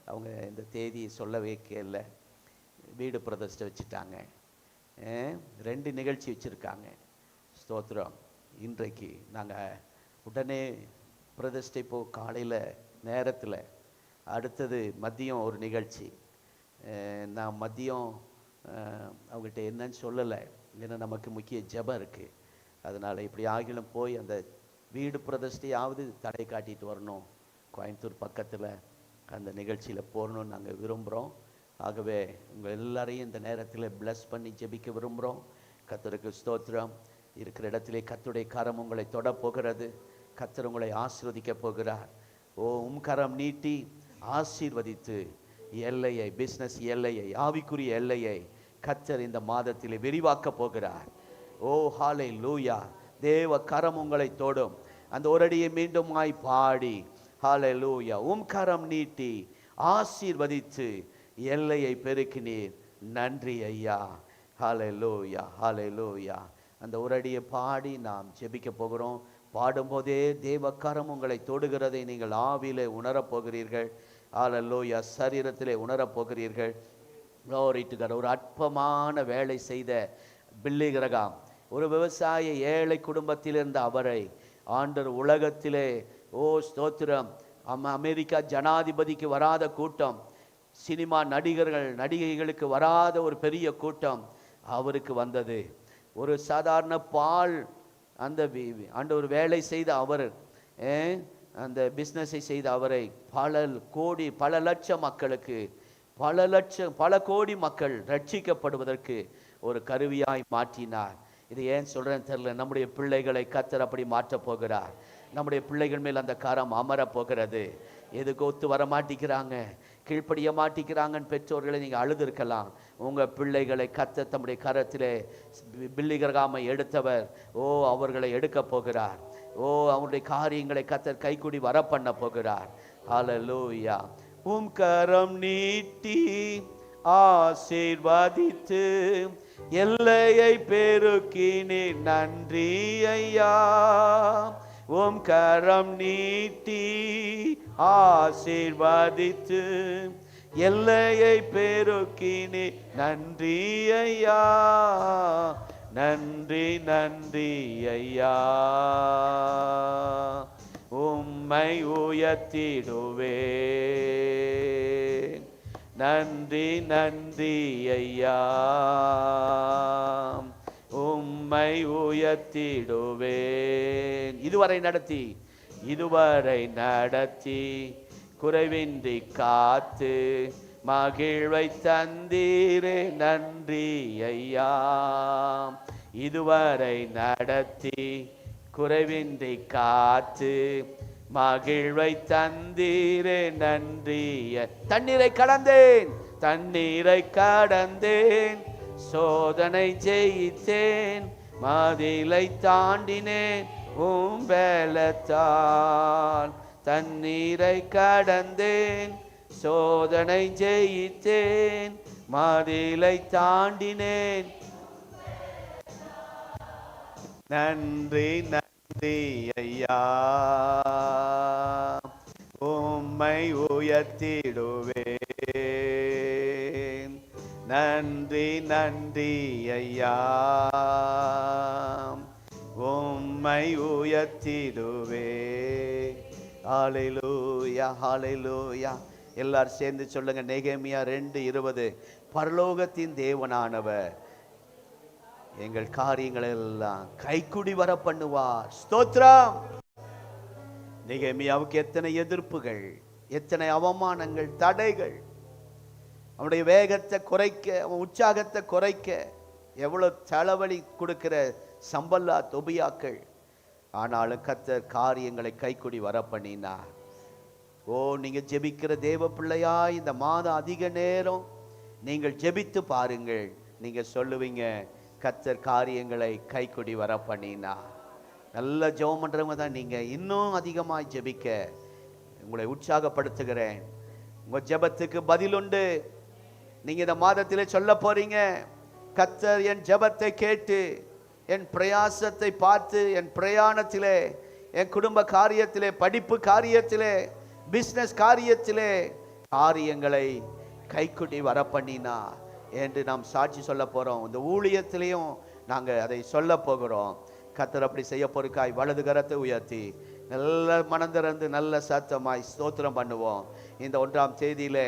அவங்க இந்த தேதி சொல்ல வைக்கல. வீடு பிரதிஷ்டை வச்சுட்டாங்க. 2 நிகழ்ச்சி வச்சுருக்காங்க. ஸ்தோத்திரம். இன்றைக்கு நாங்கள் உடனே பிரதிஷ்டை போ காலையில் நேரத்தில், அடுத்தது மதியம் ஒரு நிகழ்ச்சி. நான் மதியம் அவங்ககிட்ட என்னன்னு சொல்லலை, ஏன்னா நமக்கு முக்கிய ஜெபம் இருக்குது. அதனால் இப்படி ஆகிலும் போய் அந்த வீடு பிரதிஷ்டையாவது தடை காட்டிட்டு வரணும். கோயம்புத்தூர் பக்கத்தில் அந்த நிகழ்ச்சியில் போகணும்னு நாங்கள் விரும்புகிறோம். ஆகவே உங்கள் எல்லாரையும் இந்த நேரத்தில் பிளஸ் பண்ணி ஜெபிக்க விரும்புகிறோம். கர்த்தருக்கு ஸ்தோத்திரம். இருக்கிற இடத்திலே கர்த்தருடைய கரம் உங்களை தொட போகிறது. கர்த்தர் உங்களை ஆசீர்வதிக்க போகிறார். கரம் நீட்டி ஆசீர்வதித்து எல்லையை, பிஸ்னஸ் எல்லையை, ஆவிக்குரிய எல்லையை கர்த்தர் இந்த மாதத்திலே விரிவாக்க போகிறார். ஹல்லேலூயா. தேவ கரம் உங்களை தொடும். அந்த ஒரு அடியை மீண்டுமாய் பாடி ஹல்லேலூயா. கரம் நீட்டி ஆசீர்வதித்து எல்லையை பெருக்கினீர், நன்றி ஐயா. ஹல்லேலூயா, ஹல்லேலூயா. அந்த ஒரு அடியை பாடி நாம் ஜெபிக்க போகிறோம். பாடும்போதே தேவ கரம் உங்களை தொடுகிறதை நீங்கள் ஆவியிலே உணரப்போகிறீர்கள். ஹல்லேலூயா. சரீரத்திலே உணரப்போகிறீர்கள். Glory to God. ஒரு அற்பமான வேலை செய்த பில்லி கிரகாம், ஒரு விவசாய ஏழை குடும்பத்தில் இருந்த அவரை ஆண்டவர் உலகத்திலே ஸ்தோத்திரம், அமெரிக்கா ஜனாதிபதிக்கு வராத கூட்டம், சினிமா நடிகர்கள் நடிகைகளுக்கு வராத ஒரு பெரிய கூட்டம் அவருக்கு வந்தது. ஒரு சாதாரண பால் அந்த ஆண்டவர் வேலை செய்த அவர், அந்த பிஸ்னஸை செய்த அவரை பல லட்சம் மக்களுக்கு, பல கோடி மக்கள் ரட்சிக்கப்படுவதற்கு ஒரு கருவியாய் மாற்றினார். இது ஏன் சொல்றேன்னு தெரியல. நம்முடைய பிள்ளைகளை கர்த்தர் அப்படி மாற்றப் போகிறார். நம்முடைய பிள்ளைகள் மேல் அந்த கரம் அமர போகிறது. எதுக்கு ஒத்து வர மாட்டிக்கிறாங்க, கீழ்ப்படிய மாட்டிக்கிறாங்கன்னு பெற்றோர்களை நீங்கள் அழுதுருக்கலாம். உங்கள் பிள்ளைகளை கர்த்தர் தம்முடைய கரத்திலே பில்லி கிரகாமை எடுத்தவர் அவர்களை எடுக்க போகிறார். அவருடைய காரியங்களை கர்த்தர் கைக்குடி வர பண்ண போகிறார். ஹல்லேலூயா. கரம் நீட்டி ஆசீர்வதித்து எல்லையை பெருக்கினீர், நன்றி ஐயா. கரம் நீட்டி ஆசீர்வதித்து எல்லையை பெருக்கினீர், நன்றி ஐயா. நன்றி நன்றி ஐயா. உம்மை உயர்த்திடுவேன், நன்றி நன்றி ஐயா. உம்மை உயர்த்திடுவேன். இதுவரை நடத்தி குறைவின்றி காத்து மகிழ்வை தந்தீரே நன்றி ஐயா. இதுவரை நடத்தி குறைவின்றி காத்து மகிழ்வை தந்தீரே நன்றி. தண்ணீரை கடந்தேன் சோதனை ஜெயித்தேன் மதிலை தாண்டினேன் பலத்தால். தண்ணீரை கடந்தேன் சோதனை ஜெயித்தேன் மதிலை தாண்டினேன். நன்றி நன்றி ஐயா, உம்மை உயர்த்திடுவேன். நன்றி நன்றி ஐயா, உம்மை உயர்த்திடுவேன். ஹல்லேலூயா ஹல்லேலூயா. எல்லாரும் சேர்ந்து சொல்லுங்க. நெகேமியா 2:20. பரலோகத்தின் தேவனானவர் எங்கள் காரியங்களை எல்லாம் கைக்குடி வர பண்ணுவார். ஸ்தோத்திரம். நெகேமியாவுக்கு எத்தனை எதிர்ப்புகள், எத்தனை அவமானங்கள், தடைகள், அவனுடைய வேகத்தை குறைக்க, அவன் உற்சாகத்தை குறைக்க எவ்வளவு தலைவலி கொடுக்கிற சம்பல்லா தொபியாக்கள். ஆனாலும் கர்த்தர் காரியங்களை கைக்குடி வர பண்ணினார். ஓ, நீங்க ஜெபிக்கிற தேவ பிள்ளையா, இந்த மாதம் அதிக நேரம் நீங்கள் ஜெபித்து பாருங்கள். நீங்க சொல்லுவீங்க, கர்த்தர் காரியங்களை கைக்குடி வர பண்ணினார். நல்ல ஜெபம் பண்றவங்க தான் நீங்க. இன்னும் அதிகமாய் ஜெபிக்க உங்களை உற்சாகப்படுத்துகிறேன். உங்க ஜெபத்துக்கு பதில் உண்டு. நீங்க இந்த மாதத்திலே சொல்ல போறீங்க, கர்த்தர் என் ஜெபத்தை கேட்டு என் பிரயாசத்தை பார்த்து என் பிரயாணத்திலே, என் குடும்ப காரியத்திலே, படிப்பு காரியத்திலே, பிசினஸ் காரியத்திலே காரியங்களை கைக்குட்டி வர பண்ணினா என்று நாம் சாட்சி சொல்ல போறோம். இந்த ஊழியத்திலையும் நாங்கள் அதை சொல்ல போகிறோம். கர்த்தர் அப்படி செய்ய பொறுக்காய் வலது கரத்தை உயர்த்தி நல்ல மனந்திறந்து நல்ல சத்தமாய் ஸ்தோத்திரம் பண்ணுவோம். இந்த 1ஆம் தேதியிலே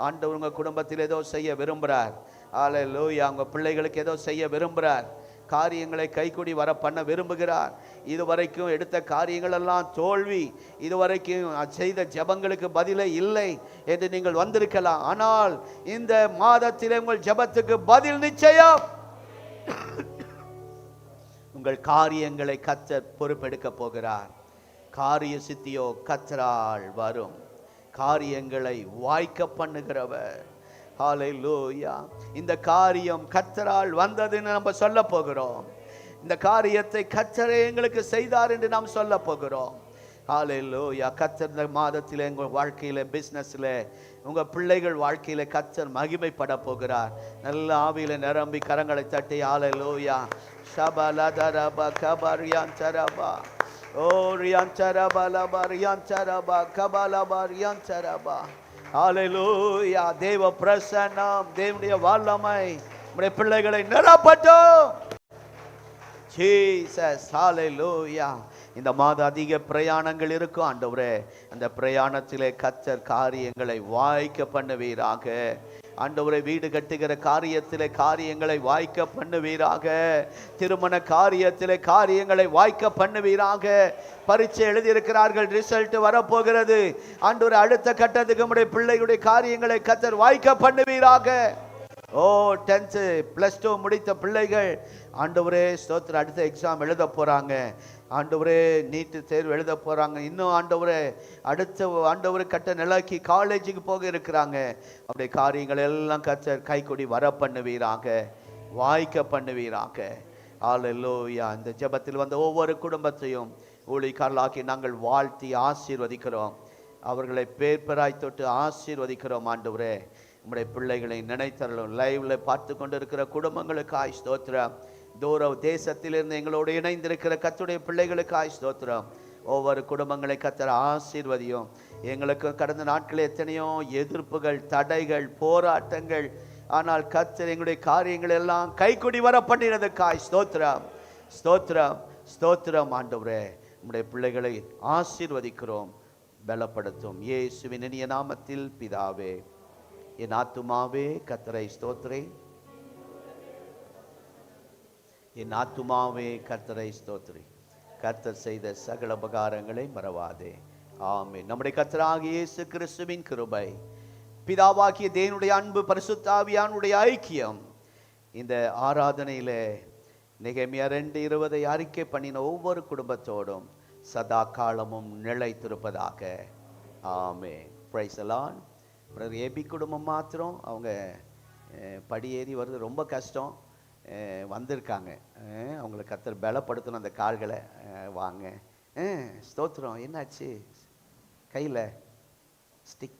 ஆண்டவர் உங்க குடும்பத்தில் ஏதோ செய்ய விரும்புகிறார். ஹல்லேலூயா. உங்க பிள்ளைகளுக்கு ஏதோ செய்ய விரும்புகிறார். காரியங்களை கைக்குடி வர பண்ண விரும்புகிறார். இதுவரைக்கும் எடுத்த காரியங்கள் எல்லாம் தோல்வி, இதுவரைக்கும் செய்த ஜெபங்களுக்கு பதிலே இல்லை என்று நீங்கள் வந்திருக்கலாம். ஆனால் இந்த மாதத்திலே உங்கள் ஜெபத்துக்கு பதில் நிச்சயம். உங்கள் காரியங்களை கர்த்தர் பொறுப்பெடுக்க போகிறார். காரிய சித்தியோ கர்த்தரால் வரும். காரியங்களை வாய்க்க பண்ணுகிறவர். ஹல்லேலூயா. இந்த காரியம் கர்த்தரால் வந்ததுன்னு நம்ம சொல்ல போகிறோம். இந்த காரியத்தை கர்த்தரே எங்களுக்கு செய்தார் என்று நாம் சொல்ல போகிறோம். ஹல்லேலூயா. கர்த்தர் இந்த மாதத்தில் உங்கள் வாழ்க்கையில, பிசினஸ்ல, உங்க பிள்ளைகள் வாழ்க்கையில கர்த்தர் மகிமைப்பட போகிறார். நல்ல ஆவியில நிரம்பி கரங்களை தட்டி ஹல்லேலூயா. ஷபலதரப கபரியாந்தரபா ஓ ரியாந்தரபா லபரியாந்தரபா கபலபரியாந்தரபா. ஹல்லேலூயா. தேவ பிரசன்னம், தேவனுடைய வல்லமை நம்முடைய பிள்ளைகளை நிரப்பட்டும். ஜீசஸ். ஹல்லேலூயா. இந்த மாதம் அதிக பிரயாணங்கள் இருக்கும் ஆண்டவரே. அந்த பிரயாணத்திலே கர்த்தர் காரியங்களை வாய்க்க பண்ணுவீராக. ஆண்டவரே, வீடு கட்டுகிற காரியத்திலே காரியங்களை வாய்க்க பண்ணுவீராக. திருமண காரியத்திலே காரியங்களை வாய்க்க பண்ணுவீராக. பரீட்சை எழுதியிருக்கிறார்கள், ரிசல்ட் வரப்போகிறது. ஆண்டவரே, அடுத்த கட்டத்துக்கு நம்முடைய பிள்ளைகளுடைய காரியங்களை கர்த்தர் வாய்க்க பண்ணுவீராக. ஓ 10th +2 முடித்த பிள்ளைகள் ஆண்டவரே ஸ்தோத்திரம், அடுத்த எக்ஸாம் எழுத போறாங்க. ஆண்டவரே, நீட்டு தேர்வு எழுத போறாங்க. இன்னும் ஆண்டவரே, அடுத்த ஆண்டவரே கட்ட நிலைக்கு காலேஜுக்கு போக இருக்கிறாங்க. அப்படியே காரியங்கள் எல்லாம் கர்த்தர் கைக்குடி வர பண்ணுவீராக, வாய்க்க பண்ணுவீராக. ஹல்லேலூயா. இந்த ஜெபத்தில் வந்த ஒவ்வொரு குடும்பத்தையும் ஊழியக்காரர்களாக்கி நாங்கள் வாழ்த்தி ஆசீர்வதிக்கிறோம். அவர்களை பேர்பெராய் தொட்டு ஆசீர்வதிக்கிறோம். ஆண்டவரே, நம்முடைய பிள்ளைகளை நினைத்தரலும். லைவ்ல பார்த்து கொண்டு இருக்கிற குடும்பங்களுக்காய் ஸ்தோத்திரம். தூர தேசத்திலிருந்து எங்களோடு இணைந்திருக்கிற கர்த்தருடைய பிள்ளைகளுக்காய் ஸ்தோத்திரம். ஒவ்வொரு குடும்பங்களை கர்த்தர் ஆசீர்வதியும். எங்களுக்கு கடந்த நாட்களில் எத்தனையோ எதிர்ப்புகள், தடைகள், போராட்டங்கள். ஆனால் கர்த்தர் எங்களுடைய காரியங்கள் எல்லாம் கைக்குடி வர பண்ணினதுக்காய் ஸ்தோத்திரம், ஸ்தோத்திரம், ஸ்தோத்திரம். ஆண்டவரே, நம்முடைய பிள்ளைகளை ஆசீர்வதிக்கிறோம், பலப்படுத்தும். இயேசுவின் இனிய நாமத்தில் பிதாவே. என் ஆத்துமாவே கர்த்தரை ஸ்தோத்திரே, என் ஆத்துமாவே கர்த்தரை ஸ்தோத்திரி, கர்த்தர் செய்த சகல உபகாரங்களை மறவாதே. ஆமென். நம்முடைய கர்த்தராகிய இயேசு கிறிஸ்துவின் கிருபை, பிதாவாகிய தேவனுடைய அன்பு, பரிசுத்த ஆவியானுடைய ஐக்கியம் இந்த ஆராதனையில நெகேமியா 2:20 அறிக்கை பண்ணின ஒவ்வொரு குடும்பத்தோடும் சதா காலமும் நிலைத்திருப்பதாக. Amen. Praise the Lord. Brother A B குடும்பம் மாத்திரம் அவங்க படியேறி வருது ரொம்ப கஷ்டம். வந்திருக்காங்க. அவங்களை கர்த்தர் பலப்படுத்தணும் அந்த கால்களை. வாங்க. ஸ்தோத்திரம். என்னாச்சு கையில் ஸ்டிக்?